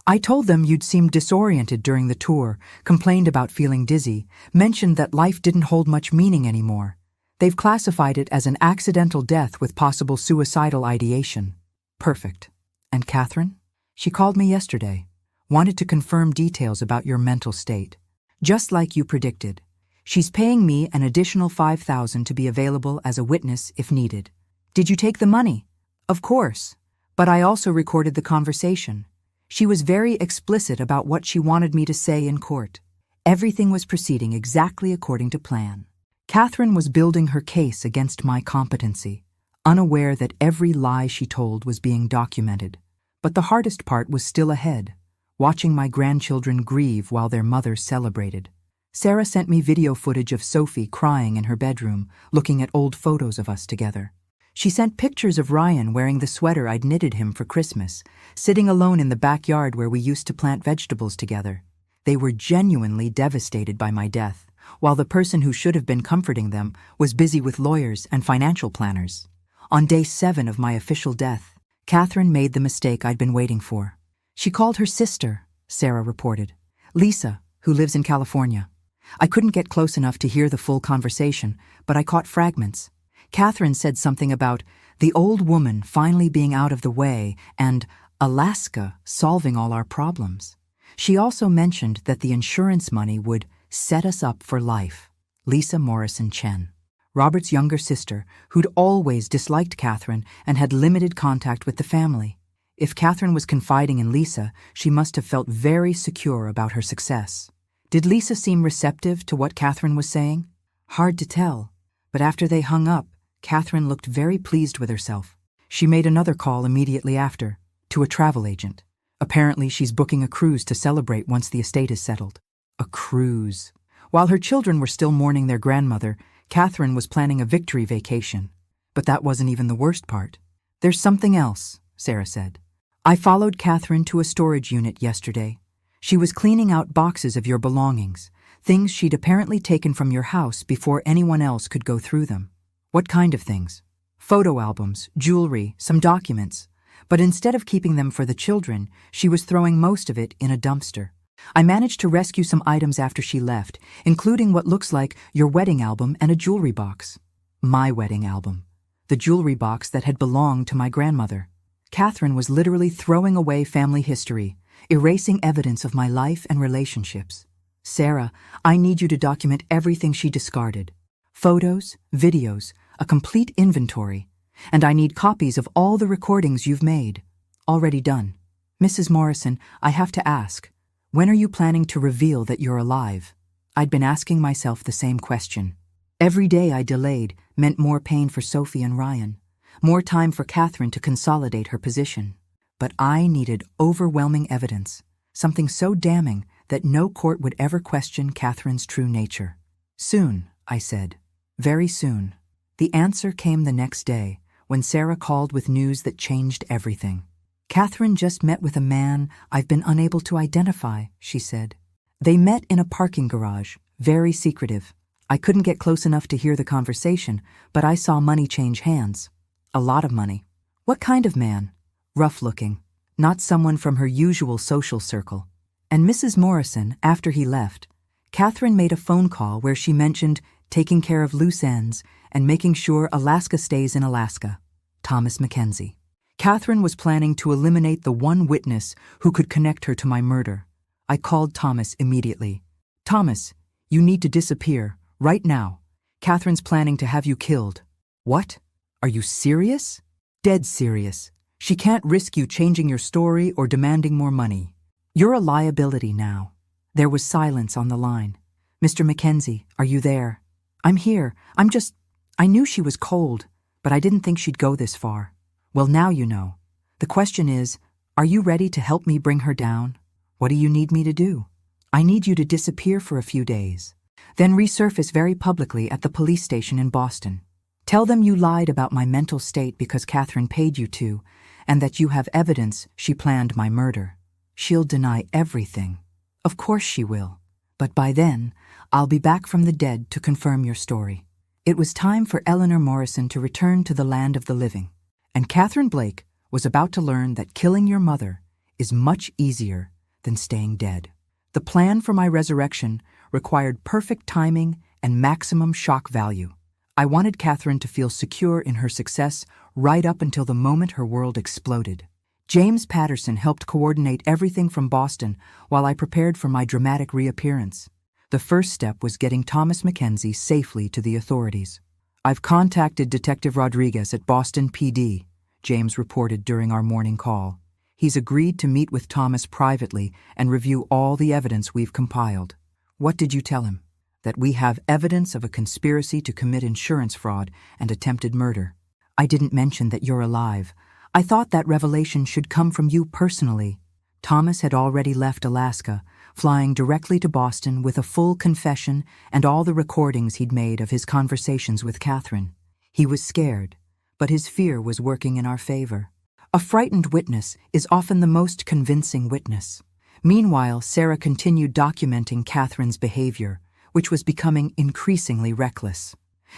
[SPEAKER 1] "I told them you'd seemed disoriented during the tour, complained about feeling dizzy, mentioned that life didn't hold much meaning anymore. They've classified it as an accidental death with possible suicidal ideation." "Perfect. And Catherine?" "She called me yesterday. Wanted to confirm details about your mental state. Just like you predicted. She's paying me an additional $5,000 to be available as a witness if needed." "Did you take the money?" "Of course. But I also recorded the conversation. She was very explicit about what she wanted me to say in court. Everything was proceeding exactly according to plan." Catherine was building her case against my competency, unaware that every lie she told was being documented. But the hardest part was still ahead, watching my grandchildren grieve while their mother celebrated. Sarah sent me video footage of Sophie crying in her bedroom, looking at old photos of us together. She sent pictures of Ryan wearing the sweater I'd knitted him for Christmas, sitting alone in the backyard where we used to plant vegetables together. They were genuinely devastated by my death, while the person who should have been comforting them was busy with lawyers and financial planners. On day 7 of my official death, Catherine made the mistake I'd been waiting for. She called her sister, Sarah reported, Lisa, who lives in California. I couldn't get close enough to hear the full conversation, but I caught fragments. Catherine said something about the old woman finally being out of the way and Alaska solving all our problems. She also mentioned that the insurance money would set us up for life. Lisa Morrison Chen, Robert's younger sister, who'd always disliked Catherine and had limited contact with the family. If Catherine was confiding in Lisa, she must have felt very secure about her success. Did Lisa seem receptive to what Catherine was saying? Hard to tell, but after they hung up, Catherine looked very pleased with herself. She made another call immediately after, to a travel agent. Apparently she's booking a cruise to celebrate once the estate is settled. A cruise. While her children were still mourning their grandmother, Catherine was planning a victory vacation. But that wasn't even the worst part. "There's something else," Sarah said. "I followed Catherine to a storage unit yesterday. She was cleaning out boxes of your belongings, things she'd apparently taken from your house before anyone else could go through them." "What kind of things?" "Photo albums, jewelry, some documents. But instead of keeping them for the children, she was throwing most of it in a dumpster. I managed to rescue some items after she left, including what looks like your wedding album and a jewelry box." My wedding album. The jewelry box that had belonged to my grandmother. Catherine was literally throwing away family history, erasing evidence of my life and relationships. "Sarah, I need you to document everything she discarded. Photos, videos, a complete inventory. And I need copies of all the recordings you've made." "Already done." "Mrs. Morrison, I have to ask, when are you planning to reveal that you're alive?" I'd been asking myself the same question. Every day I delayed meant more pain for Sophie and Ryan, more time for Catherine to consolidate her position. But I needed overwhelming evidence, something so damning that no court would ever question Catherine's true nature. "Soon," I said. "Very soon." The answer came the next day, when Sarah called with news that changed everything. Catherine just met with a man I've been unable to identify, she said. They met in a parking garage, very secretive. I couldn't get close enough to hear the conversation, but I saw money change hands. A lot of money. What kind of man? Rough-looking. Not someone from her usual social circle. And Mrs. Morrison, after he left, Catherine made a phone call where she mentioned taking care of loose ends and making sure Alaska stays in Alaska. Thomas Mackenzie. Catherine was planning to eliminate the one witness who could connect her to my murder. I called Thomas immediately. Thomas, you need to disappear, right now. Catherine's planning to have you killed. What? Are you serious? Dead serious. She can't risk you changing your story or demanding more money. You're a liability now. There was silence on the line. Mr. Mackenzie, are you there? I'm here. I knew she was cold, but I didn't think she'd go this far. Well, now you know. The question is, are you ready to help me bring her down? What do you need me to do? I need you to disappear for a few days, then resurface very publicly at the police station in Boston. Tell them you lied about my mental state because Catherine paid you to, and that you have evidence she planned my murder. She'll deny everything. Of course she will. But by then, I'll be back from the dead to confirm your story. It was time for Eleanor Morrison to return to the land of the living, and Catherine Blake was about to learn that killing your mother is much easier than staying dead. The plan for my resurrection required perfect timing and maximum shock value. I wanted Catherine to feel secure in her success right up until the moment her world exploded. James Patterson helped coordinate everything from Boston while I prepared for my dramatic reappearance. The first step was getting Thomas Mackenzie safely to the authorities. I've contacted Detective Rodriguez at Boston PD, James reported during our morning call. He's agreed to meet with Thomas privately and review all the evidence we've compiled. What did you tell him? That we have evidence of a conspiracy to commit insurance fraud and attempted murder. I didn't mention that you're alive. I thought that revelation should come from you personally. Thomas had already left Alaska, flying directly to Boston with a full confession and all the recordings he'd made of his conversations with Catherine. He was scared, but his fear was working in our favor. A frightened witness is often the most convincing witness. Meanwhile, Sarah continued documenting Catherine's behavior, which was becoming increasingly reckless.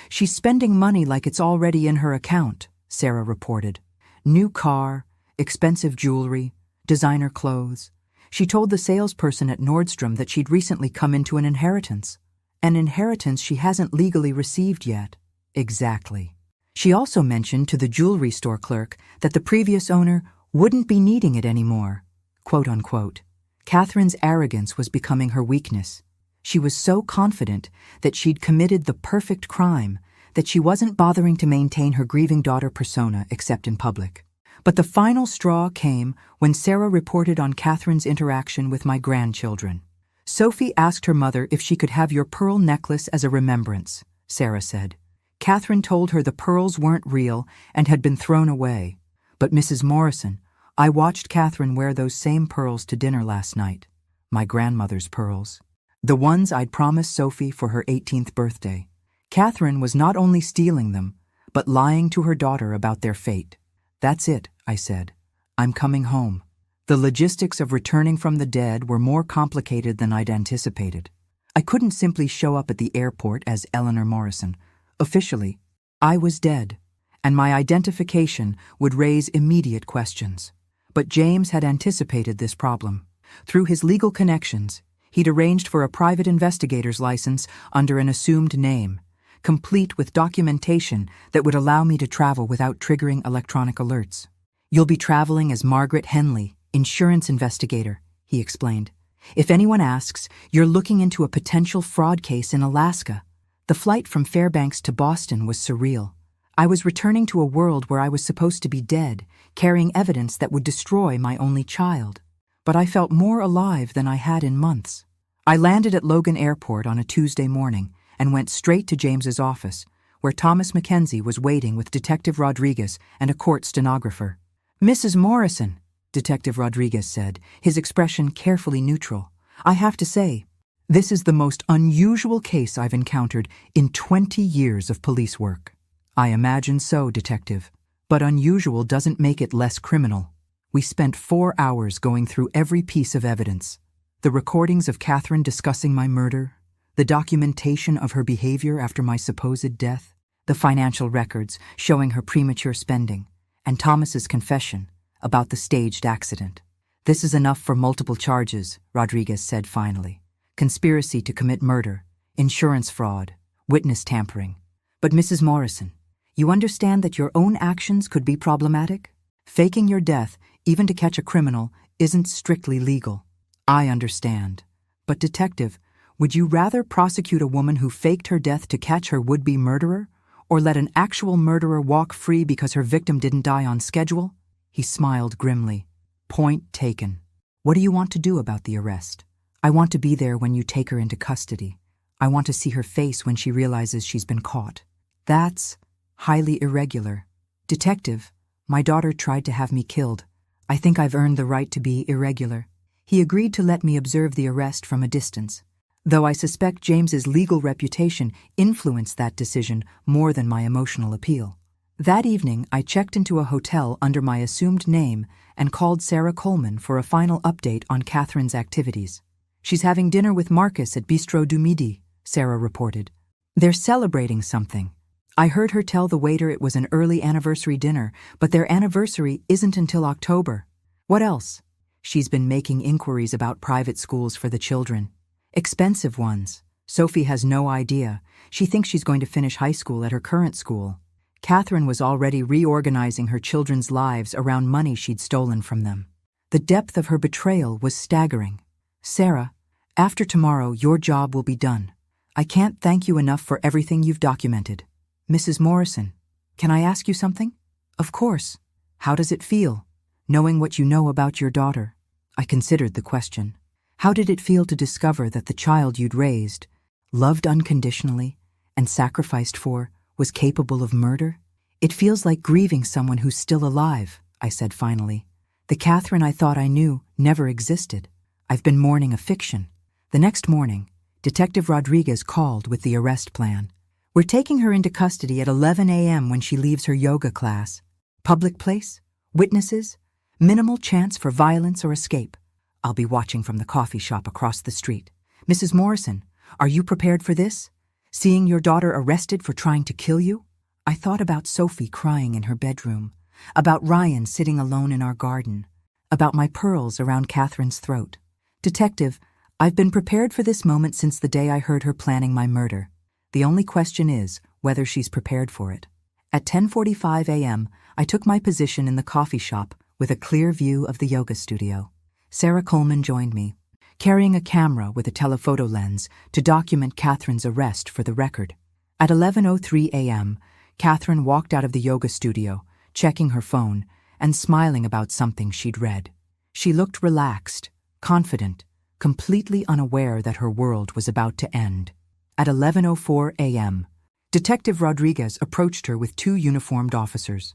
[SPEAKER 1] She's spending money like it's already in her account, Sarah reported. New car, expensive jewelry, designer clothes. She told the salesperson at Nordstrom that she'd recently come into an inheritance. An inheritance she hasn't legally received yet. Exactly. She also mentioned to the jewelry store clerk that the previous owner wouldn't be needing it anymore. Quote unquote. Catherine's arrogance was becoming her weakness. She was so confident that she'd committed the perfect crime that she wasn't bothering to maintain her grieving daughter persona except in public. But the final straw came when Sarah reported on Catherine's interaction with my grandchildren. Sophie asked her mother if she could have your pearl necklace as a remembrance, Sarah said. Catherine told her the pearls weren't real and had been thrown away. But Mrs. Morrison, I watched Catherine wear those same pearls to dinner last night. My grandmother's pearls. The ones I'd promised Sophie for her 18th birthday. Catherine was not only stealing them, but lying to her daughter about their fate. That's it, I said. I'm coming home. The logistics of returning from the dead were more complicated than I'd anticipated. I couldn't simply show up at the airport as Eleanor Morrison. Officially, I was dead, and my identification would raise immediate questions. But James had anticipated this problem. Through his legal connections, he'd arranged for a private investigator's license under an assumed name, complete with documentation that would allow me to travel without triggering electronic alerts. You'll be traveling as Margaret Henley, insurance investigator, he explained. If anyone asks, you're looking into a potential fraud case in Alaska. The flight from Fairbanks to Boston was surreal. I was returning to a world where I was supposed to be dead, carrying evidence that would destroy my only child. But I felt more alive than I had in months. I landed at Logan Airport on a Tuesday morning and went straight to James's office, where Thomas Mackenzie was waiting with Detective Rodriguez and a court stenographer. Mrs. Morrison, Detective Rodriguez said, his expression carefully neutral. I have to say, this is the most unusual case I've encountered in 20 years of police work. I imagine so, Detective, but unusual doesn't make it less criminal. We spent 4 hours going through every piece of evidence. The recordings of Catherine discussing my murder, the documentation of her behavior after my supposed death, the financial records showing her premature spending, and Thomas's confession about the staged accident. "This is enough for multiple charges," Rodriguez said finally. "Conspiracy to commit murder, insurance fraud, witness tampering. But Mrs. Morrison, you understand that your own actions could be problematic? Faking your death, even to catch a criminal, isn't strictly legal." "I understand. But Detective, would you rather prosecute a woman who faked her death to catch her would-be murderer, or let an actual murderer walk free because her victim didn't die on schedule?" He smiled grimly. "Point taken. What do you want to do about the arrest?" "I want to be there when you take her into custody. I want to see her face when she realizes she's been caught." "That's highly irregular. Detective, my daughter tried to have me killed. I think I've earned the right to be irregular." He agreed to let me observe the arrest from a distance, though I suspect James's legal reputation influenced that decision more than my emotional appeal. That evening, I checked into a hotel under my assumed name and called Sarah Coleman for a final update on Catherine's activities. "She's having dinner with Marcus at Bistrot du Midi," Sarah reported. "They're celebrating something. I heard her tell the waiter it was an early anniversary dinner, but their anniversary isn't until October." "What else?" "She's been making inquiries about private schools for the children. Expensive ones. Sophie has no idea. She thinks she's going to finish high school at her current school." Catherine was already reorganizing her children's lives around money she'd stolen from them. The depth of her betrayal was staggering. "Sarah, after tomorrow, your job will be done. I can't thank you enough for everything you've documented." "Mrs. Morrison, can I ask you something?" "Of course. How does it feel, knowing what you know about your daughter?" I considered the question. How did it feel to discover that the child you'd raised, loved unconditionally, and sacrificed for, was capable of murder? "It feels like grieving someone who's still alive," I said finally. "The Catherine I thought I knew never existed. I've been mourning a fiction." The next morning, Detective Rodriguez called with the arrest plan. "We're taking her into custody at 11 a.m. when she leaves her yoga class. Public place? Witnesses? Minimal chance for violence or escape. I'll be watching from the coffee shop across the street. Mrs. Morrison, are you prepared for this? Seeing your daughter arrested for trying to kill you?" I thought about Sophie crying in her bedroom, about Ryan sitting alone in our garden, about my pearls around Catherine's throat. "Detective, I've been prepared for this moment since the day I heard her planning my murder. The only question is whether she's prepared for it." At 10:45 a.m., I took my position in the coffee shop with a clear view of the yoga studio. Sarah Coleman joined me, carrying a camera with a telephoto lens to document Catherine's arrest for the record. At 11:03 a.m., Catherine walked out of the yoga studio, checking her phone and smiling about something she'd read. She looked relaxed, confident, completely unaware that her world was about to end. At 11:04 a.m., Detective Rodriguez approached her with 2 uniformed officers.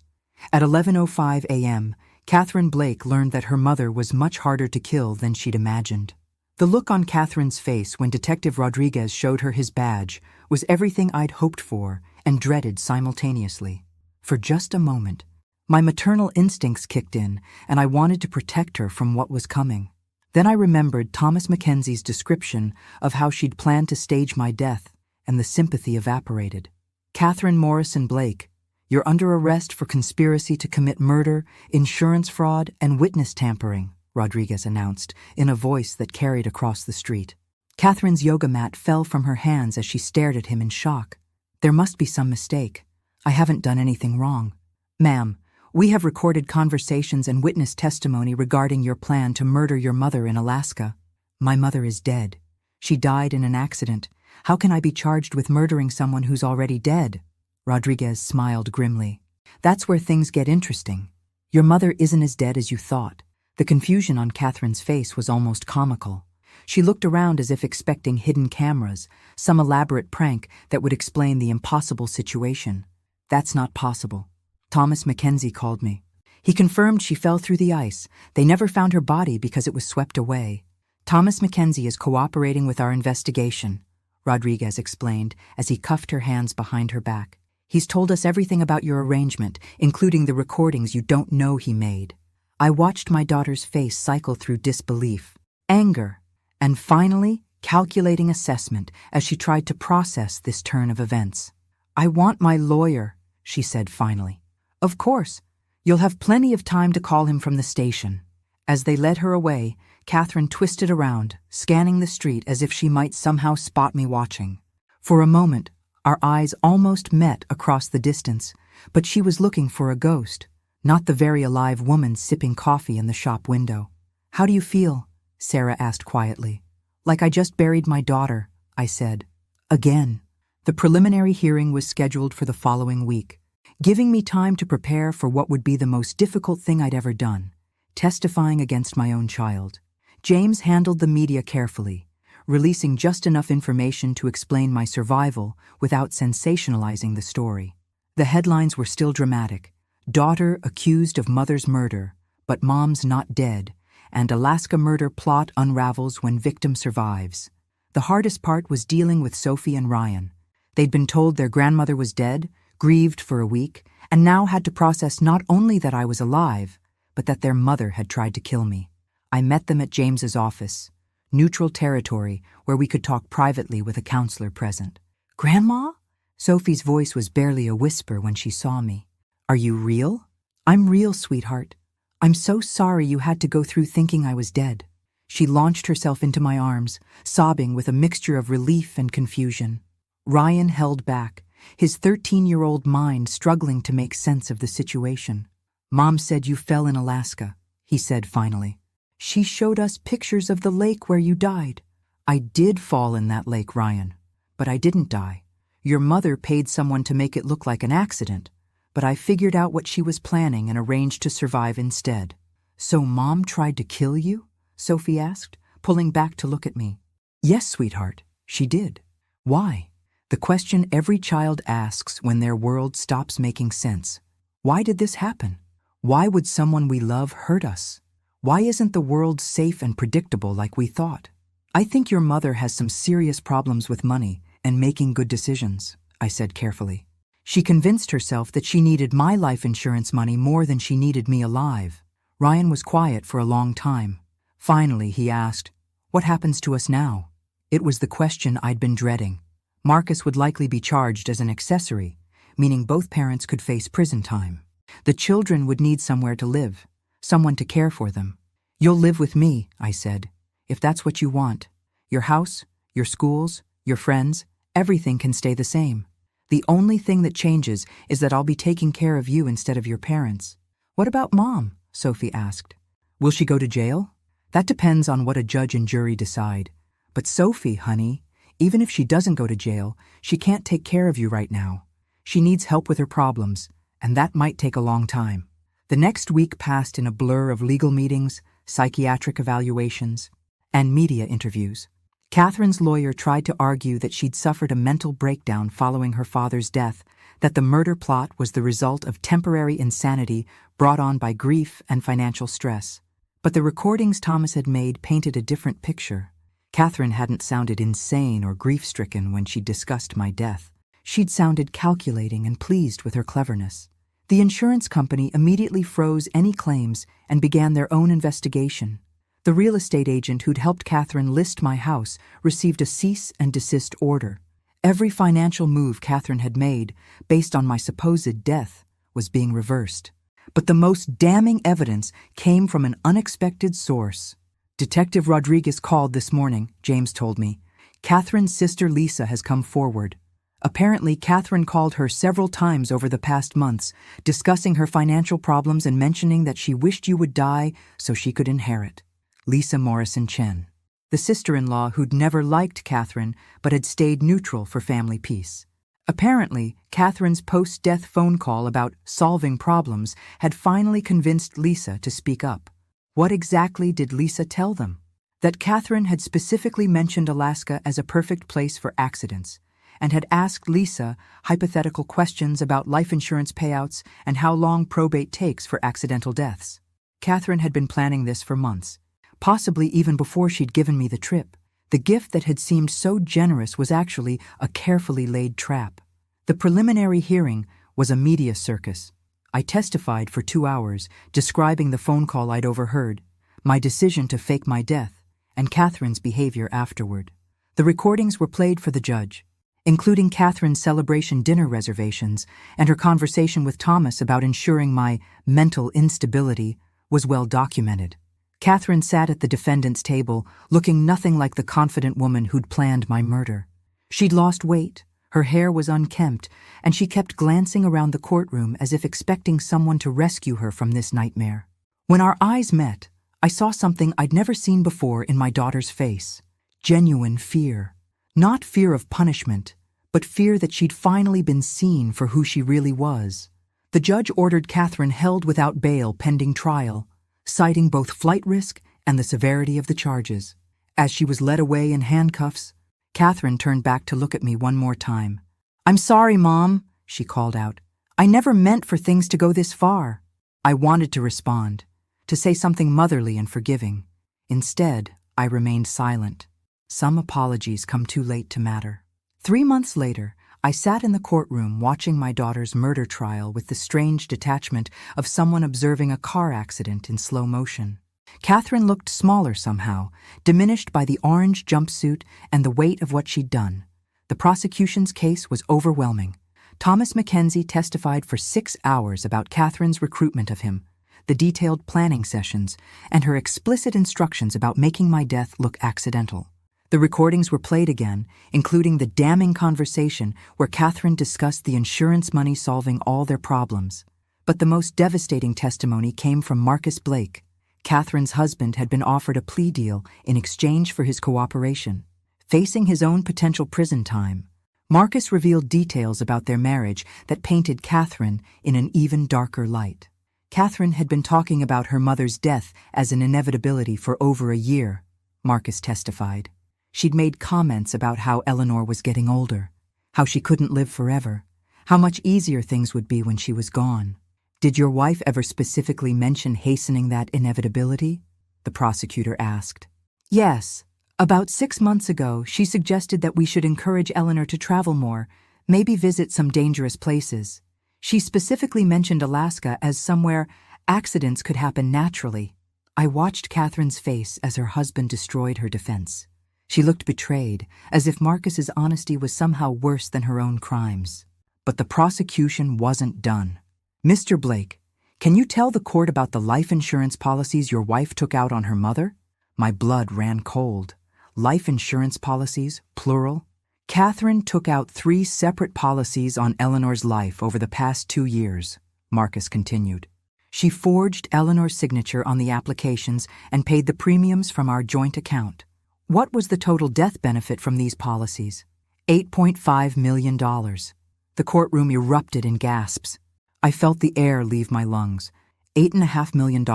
[SPEAKER 1] At 11:05 a.m., Catherine Blake learned that her mother was much harder to kill than she'd imagined. The look on Catherine's face when Detective Rodriguez showed her his badge was everything I'd hoped for and dreaded simultaneously. For just a moment, my maternal instincts kicked in, and I wanted to protect her from what was coming. Then I remembered Thomas Mackenzie's description of how she'd planned to stage my death, and the sympathy evaporated. "Catherine Morrison Blake, you're under arrest for conspiracy to commit murder, insurance fraud, and witness tampering," Rodriguez announced in a voice that carried across the street. Catherine's yoga mat fell from her hands as she stared at him in shock. "There must be some mistake. I haven't done anything wrong. Ma'am, we have recorded conversations and witness testimony regarding your plan to murder your mother in Alaska." "My mother is dead. She died in an accident. How can I be charged with murdering someone who's already dead?" Rodriguez smiled grimly. "That's where things get interesting. Your mother isn't as dead as you thought." The confusion on Catherine's face was almost comical. She looked around as if expecting hidden cameras, some elaborate prank that would explain the impossible situation. "That's not possible. Thomas Mackenzie called me. He confirmed she fell through the ice. They never found her body because it was swept away. Thomas Mackenzie is cooperating with our investigation," Rodriguez explained as he cuffed her hands behind her back. "He's told us everything about your arrangement, including the recordings you don't know he made." I watched my daughter's face cycle through disbelief, anger, and finally, calculating assessment as she tried to process this turn of events. "I want my lawyer," she said finally. "Of course. You'll have plenty of time to call him from the station." As they led her away, Catherine twisted around, scanning the street as if she might somehow spot me watching. For a moment, our eyes almost met across the distance, but she was looking for a ghost, not the very alive woman sipping coffee in the shop window. "How do you feel?" Sarah asked quietly. "Like I just buried my daughter," I said. Again. The preliminary hearing was scheduled for the following week, giving me time to prepare for what would be the most difficult thing I'd ever done, testifying against my own child. James handled the media carefully, releasing just enough information to explain my survival without sensationalizing the story. The headlines were still dramatic: "Daughter accused of mother's murder, but mom's not dead," and "Alaska murder plot unravels when victim survives." The hardest part was dealing with Sophie and Ryan. They'd been told their grandmother was dead, grieved for a week, and now had to process not only that I was alive, but that their mother had tried to kill me. I met them at James's office, neutral territory where we could talk privately with a counselor present. "Grandma?" Sophie's voice was barely a whisper when she saw me. "Are you real?" "I'm real, sweetheart. I'm so sorry you had to go through thinking I was dead." She launched herself into my arms, sobbing with a mixture of relief and confusion. Ryan held back, his 13-year-old mind struggling to make sense of the situation. "Mom said you fell in Alaska," he said finally. "She showed us pictures of the lake where you died." "I did fall in that lake, Ryan, but I didn't die. Your mother paid someone to make it look like an accident, but I figured out what she was planning and arranged to survive instead." "So Mom tried to kill you?" Sophie asked, pulling back to look at me. "Yes, sweetheart, she did." "Why?" The question every child asks when their world stops making sense. Why did this happen? Why would someone we love hurt us? Why isn't the world safe and predictable like we thought? "I think your mother has some serious problems with money and making good decisions," I said carefully. "She convinced herself that she needed my life insurance money more than she needed me alive." Ryan was quiet for a long time. Finally, he asked, "What happens to us now?" It was the question I'd been dreading. Marcus would likely be charged as an accessory, meaning both parents could face prison time. The children would need somewhere to live, someone to care for them. "You'll live with me," I said, "if that's what you want. Your house, your schools, your friends, everything can stay the same. The only thing that changes is that I'll be taking care of you instead of your parents." "What about Mom?" Sophie asked. "Will she go to jail?" "That depends on what a judge and jury decide. But Sophie, honey, even if she doesn't go to jail, she can't take care of you right now. She needs help with her problems, and that might take a long time." The next week passed in a blur of legal meetings, psychiatric evaluations, and media interviews. Catherine's lawyer tried to argue that she'd suffered a mental breakdown following her father's death, that the murder plot was the result of temporary insanity brought on by grief and financial stress. But the recordings Thomas had made painted a different picture. Catherine hadn't sounded insane or grief-stricken when she discussed my death. She'd sounded calculating and pleased with her cleverness. The insurance company immediately froze any claims and began their own investigation. The real estate agent who'd helped Catherine list my house received a cease and desist order. Every financial move Catherine had made, based on my supposed death, was being reversed. But the most damning evidence came from an unexpected source. "Detective Rodriguez called this morning," James told me. "Catherine's sister Lisa has come forward. Apparently, Catherine called her several times over the past months, discussing her financial problems and mentioning that she wished you would die so she could inherit." Lisa Morrison Chen, the sister-in-law who'd never liked Catherine but had stayed neutral for family peace. Apparently, Catherine's post-death phone call about solving problems had finally convinced Lisa to speak up. What exactly did Lisa tell them? That Catherine had specifically mentioned Alaska as a perfect place for accidents, and had asked Lisa hypothetical questions about life insurance payouts and how long probate takes for accidental deaths. Catherine had been planning this for months, possibly even before she'd given me the trip. The gift that had seemed so generous was actually a carefully laid trap. The preliminary hearing was a media circus. I testified for 2 hours, describing the phone call I'd overheard, my decision to fake my death, and Catherine's behavior afterward. The recordings were played for the judge, including Catherine's celebration dinner reservations and her conversation with Thomas about ensuring my mental instability was well documented. Catherine sat at the defendant's table, looking nothing like the confident woman who'd planned my murder. She'd lost weight, her hair was unkempt, and she kept glancing around the courtroom as if expecting someone to rescue her from this nightmare. When our eyes met, I saw something I'd never seen before in my daughter's face. Genuine fear. Not fear of punishment, but fear that she'd finally been seen for who she really was. The judge ordered Catherine held without bail pending trial, citing both flight risk and the severity of the charges. As she was led away in handcuffs, Catherine turned back to look at me one more time. "I'm sorry, Mom," she called out. "I never meant for things to go this far." I wanted to respond, to say something motherly and forgiving. Instead, I remained silent. Some apologies come too late to matter. 3 months later, I sat in the courtroom watching my daughter's murder trial with the strange detachment of someone observing a car accident in slow motion. Catherine looked smaller somehow, diminished by the orange jumpsuit and the weight of what she'd done. The prosecution's case was overwhelming. Thomas Mackenzie testified for 6 hours about Catherine's recruitment of him, the detailed planning sessions, and her explicit instructions about making my death look accidental. The recordings were played again, including the damning conversation where Catherine discussed the insurance money solving all their problems. But the most devastating testimony came from Marcus Blake. Catherine's husband had been offered a plea deal in exchange for his cooperation. Facing his own potential prison time, Marcus revealed details about their marriage that painted Catherine in an even darker light. Catherine had been talking about her mother's death as an inevitability for over a year, Marcus testified. She'd made comments about how Eleanor was getting older, how she couldn't live forever, how much easier things would be when she was gone. "Did your wife ever specifically mention hastening that inevitability?" the prosecutor asked. "Yes. About 6 months ago, she suggested that we should encourage Eleanor to travel more, maybe visit some dangerous places. She specifically mentioned Alaska as somewhere accidents could happen naturally." I watched Catherine's face as her husband destroyed her defense. She looked betrayed, as if Marcus's honesty was somehow worse than her own crimes. But the prosecution wasn't done. "Mr. Blake, can you tell the court about the life insurance policies your wife took out on her mother?" My blood ran cold. Life insurance policies, plural? Catherine took out 3 separate policies on Eleanor's life over the past 2 years, Marcus continued. She forged Eleanor's signature on the applications and paid the premiums from our joint account. What was the total death benefit from these policies? $8.5 million. The courtroom erupted in gasps. I felt the air leave my lungs. $8.5 million.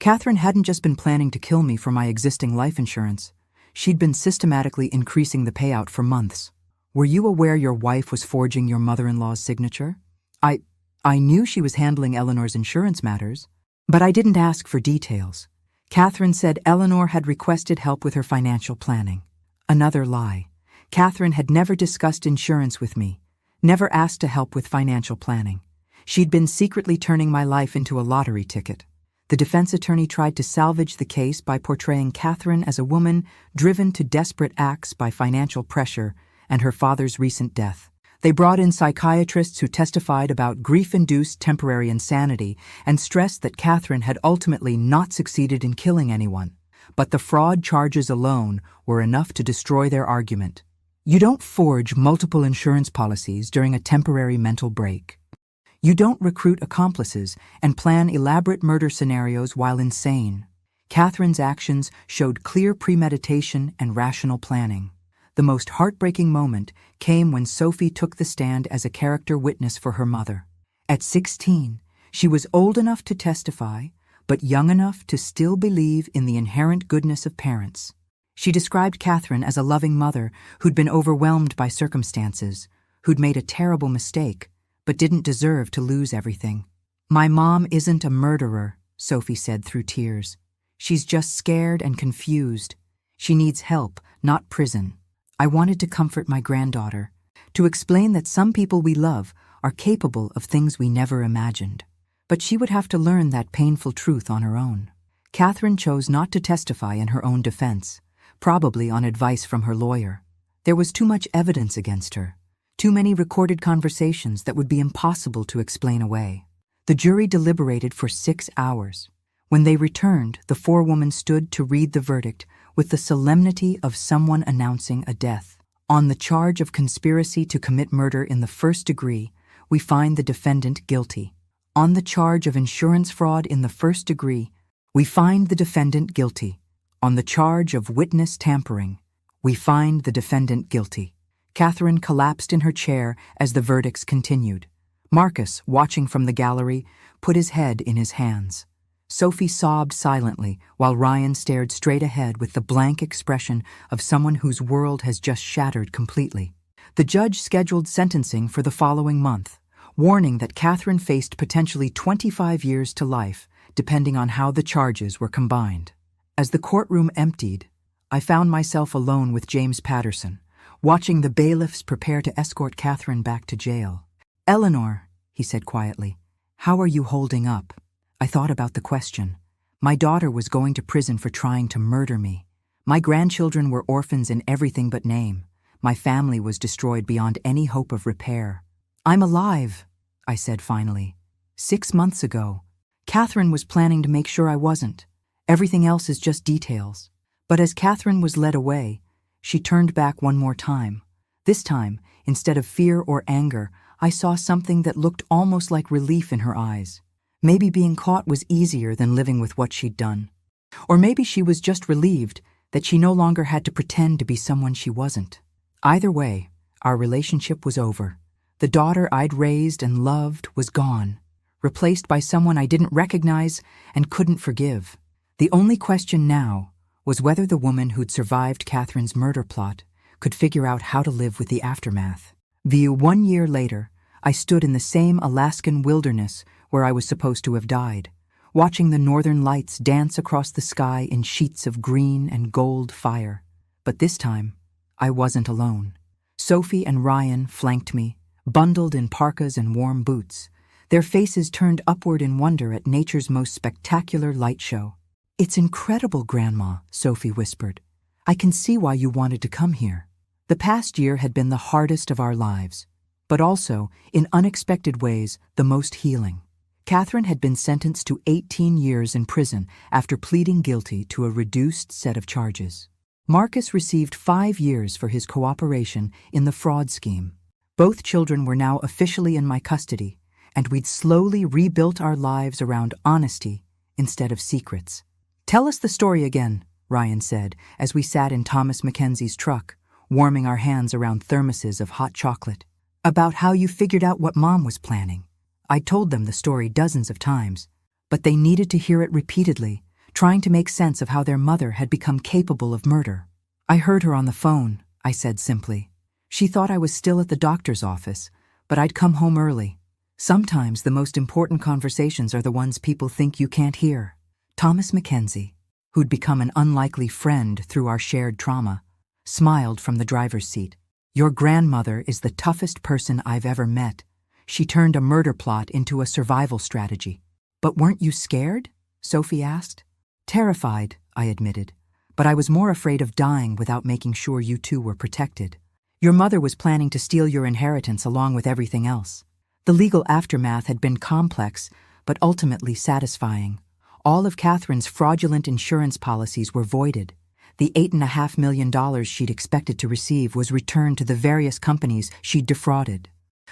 [SPEAKER 1] Catherine hadn't just been planning to kill me for my existing life insurance. She'd been systematically increasing the payout for months. "Were you aware your wife was forging your mother-in-law's signature?" I knew she was handling Eleanor's insurance matters, but I didn't ask for details. Catherine said Eleanor had requested help with her financial planning. Another lie. Catherine had never discussed insurance with me, never asked to help with financial planning. She'd been secretly turning my life into a lottery ticket. The defense attorney tried to salvage the case by portraying Catherine as a woman driven to desperate acts by financial pressure and her father's recent death. They brought in psychiatrists who testified about grief-induced temporary insanity and stressed that Catherine had ultimately not succeeded in killing anyone. But the fraud charges alone were enough to destroy their argument. You don't forge multiple insurance policies during a temporary mental break. You don't recruit accomplices and plan elaborate murder scenarios while insane. Catherine's actions showed clear premeditation and rational planning. The most heartbreaking moment came when Sophie took the stand as a character witness for her mother. At 16, she was old enough to testify, but young enough to still believe in the inherent goodness of parents. She described Catherine as a loving mother who'd been overwhelmed by circumstances, who'd made a terrible mistake, but didn't deserve to lose everything. "My mom isn't a murderer," Sophie said through tears. "She's just scared and confused. She needs help, not prison." I wanted to comfort my granddaughter, to explain that some people we love are capable of things we never imagined. But she would have to learn that painful truth on her own. Catherine chose not to testify in her own defense, probably on advice from her lawyer. There was too much evidence against her, too many recorded conversations that would be impossible to explain away. The jury deliberated for 6 hours. When they returned, the forewoman stood to read the verdict with the solemnity of someone announcing a death. On the charge of conspiracy to commit murder in the first degree, we find the defendant guilty. On the charge of insurance fraud in the first degree, we find the defendant guilty. On the charge of witness tampering, we find the defendant guilty. Catherine collapsed in her chair as the verdicts continued. Marcus, watching from the gallery, put his head in his hands. Sophie sobbed silently while Ryan stared straight ahead with the blank expression of someone whose world has just shattered completely. The judge scheduled sentencing for the following month, warning that Catherine faced potentially 25 years to life, depending on how the charges were combined. As the courtroom emptied, I found myself alone with James Patterson, watching the bailiffs prepare to escort Catherine back to jail. "Eleanor," he said quietly, "how are you holding up?" I thought about the question. My daughter was going to prison for trying to murder me. My grandchildren were orphans in everything but name. My family was destroyed beyond any hope of repair. "I'm alive," I said finally. 6 months ago, Catherine was planning to make sure I wasn't. Everything else is just details. But as Catherine was led away, she turned back one more time. This time, instead of fear or anger, I saw something that looked almost like relief in her eyes. Maybe being caught was easier than living with what she'd done. Or maybe she was just relieved that she no longer had to pretend to be someone she wasn't. Either way, our relationship was over. The daughter I'd raised and loved was gone, replaced by someone I didn't recognize and couldn't forgive. The only question now was whether the woman who'd survived Catherine's murder plot could figure out how to live with the aftermath. 1 year later, I stood in the same Alaskan wilderness where I was supposed to have died, watching the northern lights dance across the sky in sheets of green and gold fire. But this time, I wasn't alone. Sophie and Ryan flanked me, bundled in parkas and warm boots, their faces turned upward in wonder at nature's most spectacular light show. "It's incredible, Grandma," Sophie whispered. "I can see why you wanted to come here." The past year had been the hardest of our lives, but also, in unexpected ways, the most healing. Catherine had been sentenced to 18 years in prison after pleading guilty to a reduced set of charges. Marcus received 5 years for his cooperation in the fraud scheme. Both children were now officially in my custody, and we'd slowly rebuilt our lives around honesty instead of secrets. "Tell us the story again," Ryan said, as we sat in Thomas Mackenzie's truck, warming our hands around thermoses of hot chocolate. "About how you figured out what Mom was planning." I told them the story dozens of times, but they needed to hear it repeatedly, trying to make sense of how their mother had become capable of murder. "I heard her on the phone," I said simply. "She thought I was still at the doctor's office, but I'd come home early. Sometimes the most important conversations are the ones people think you can't hear." Thomas Mackenzie, who'd become an unlikely friend through our shared trauma, smiled from the driver's seat. "Your grandmother is the toughest person I've ever met. She turned a murder plot into a survival strategy." "But weren't you scared?" Sophie asked. "Terrified," I admitted, "but I was more afraid of dying without making sure you two were protected. Your mother was planning to steal your inheritance along with everything else." The legal aftermath had been complex, but ultimately satisfying. All of Catherine's fraudulent insurance policies were voided. The $8.5 million she'd expected to receive was returned to the various companies she'd defrauded.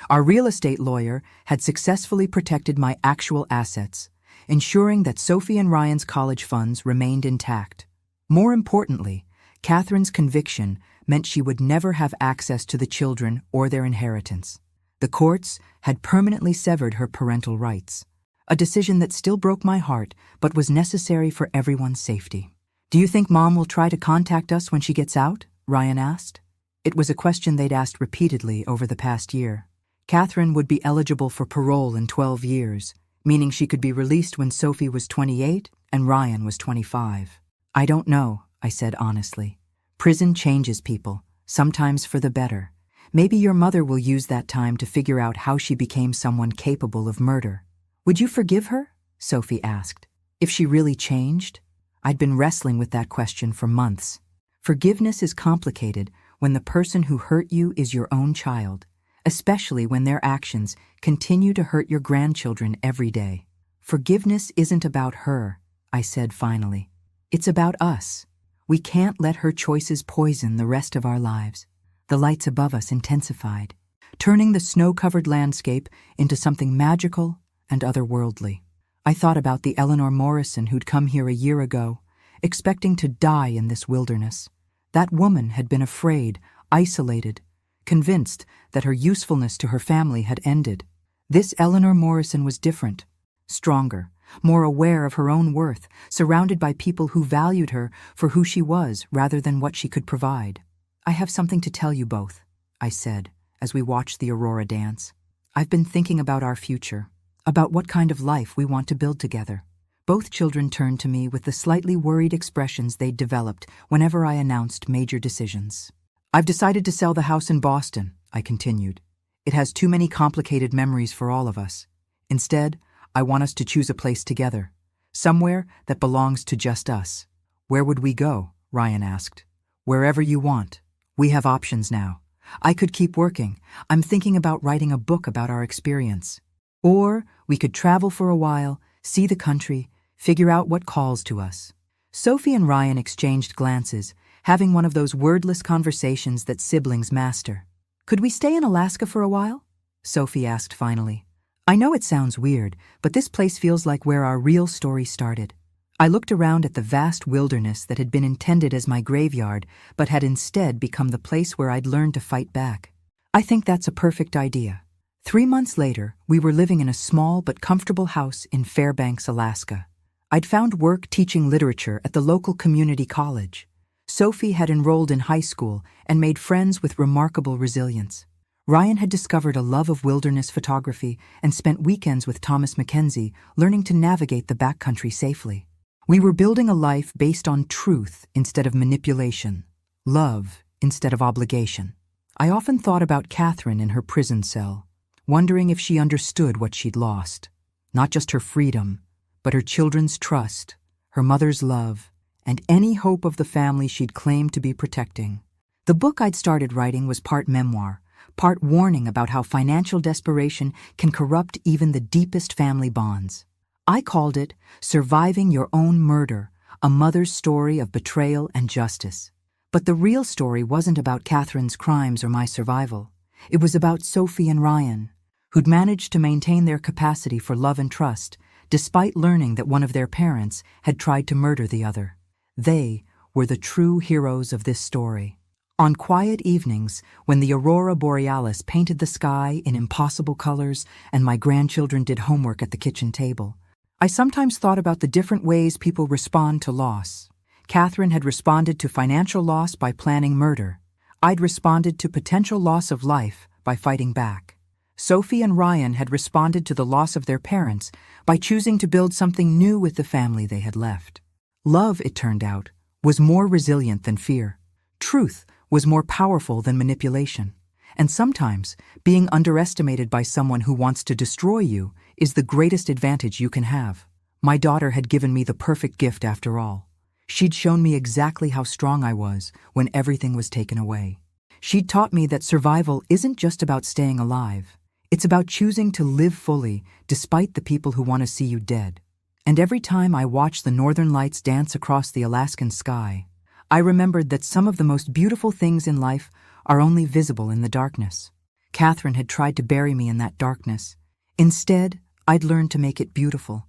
[SPEAKER 1] Our real estate lawyer had successfully protected my actual assets, ensuring that Sophie and Ryan's college funds remained intact. More importantly, Catherine's conviction meant she would never have access to the children or their inheritance. The courts had permanently severed her parental rights, a decision that still broke my heart but was necessary for everyone's safety. "Do you think Mom will try to contact us when she gets out?" Ryan asked. It was a question they'd asked repeatedly over the past year. Catherine would be eligible for parole in 12 years, meaning she could be released when Sophie was 28 and Ryan was 25. "I don't know," I said honestly. "Prison changes people, sometimes for the better. Maybe your mother will use that time to figure out how she became someone capable of murder. Would you forgive her? Sophie asked. If she really changed? I'd been wrestling with that question for months. Forgiveness is complicated when the person who hurt you is your own child, especially when their actions continue to hurt your grandchildren every day. Forgiveness isn't about her, I said finally. It's about us. We can't let her choices poison the rest of our lives. The lights above us intensified, turning the snow-covered landscape into something magical and otherworldly. I thought about the Eleanor Morrison who'd come here a year ago, expecting to die in this wilderness. That woman had been afraid, isolated, convinced that her usefulness to her family had ended. This Eleanor Morrison was different, stronger, more aware of her own worth, surrounded by people who valued her for who she was rather than what she could provide. I have something to tell you both, I said, as we watched the aurora dance. I've been thinking about our future, about what kind of life we want to build together. Both children turned to me with the slightly worried expressions they'd developed whenever I announced major decisions. I've decided to sell the house in Boston, I continued. It has too many complicated memories for all of us. Instead, I want us to choose a place together, somewhere that belongs to just us. Where would we go? Ryan asked. Wherever you want. We have options now. I could keep working. I'm thinking about writing a book about our experience. Or we could travel for a while, see the country, figure out what calls to us. Sophie and Ryan exchanged glances, having one of those wordless conversations that siblings master. Could we stay in Alaska for a while? Sophie asked finally. I know it sounds weird, but this place feels like where our real story started. I looked around at the vast wilderness that had been intended as my graveyard, but had instead become the place where I'd learned to fight back. I think that's a perfect idea. 3 months later, we were living in a small but comfortable house in Fairbanks, Alaska. I'd found work teaching literature at the local community college. Sophie had enrolled in high school and made friends with remarkable resilience. Ryan had discovered a love of wilderness photography and spent weekends with Thomas Mackenzie, learning to navigate the backcountry safely. We were building a life based on truth instead of manipulation, love instead of obligation. I often thought about Catherine in her prison cell, wondering if she understood what she'd lost. Not just her freedom, but her children's trust, her mother's love, and any hope of the family she'd claimed to be protecting. The book I'd started writing was part memoir, part warning about how financial desperation can corrupt even the deepest family bonds. I called it Surviving Your Own Murder, a mother's story of betrayal and justice. But the real story wasn't about Catherine's crimes or my survival. It was about Sophie and Ryan, who'd managed to maintain their capacity for love and trust, despite learning that one of their parents had tried to murder the other. They were the true heroes of this story. On quiet evenings, when the aurora borealis painted the sky in impossible colors and my grandchildren did homework at the kitchen table, I sometimes thought about the different ways people respond to loss. Catherine had responded to financial loss by planning murder. I'd responded to potential loss of life by fighting back. Sophie and Ryan had responded to the loss of their parents by choosing to build something new with the family they had left. Love, it turned out, was more resilient than fear. Truth was more powerful than manipulation. And sometimes, being underestimated by someone who wants to destroy you is the greatest advantage you can have. My daughter had given me the perfect gift after all. She'd shown me exactly how strong I was when everything was taken away. She'd taught me that survival isn't just about staying alive. It's about choosing to live fully despite the people who want to see you dead. And every time I watched the northern lights dance across the Alaskan sky, I remembered that some of the most beautiful things in life are only visible in the darkness. Catherine had tried to bury me in that darkness. Instead, I'd learned to make it beautiful.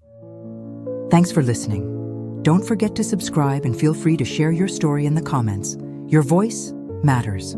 [SPEAKER 1] Thanks for listening. Don't forget to subscribe and feel free to share your story in the comments. Your voice matters.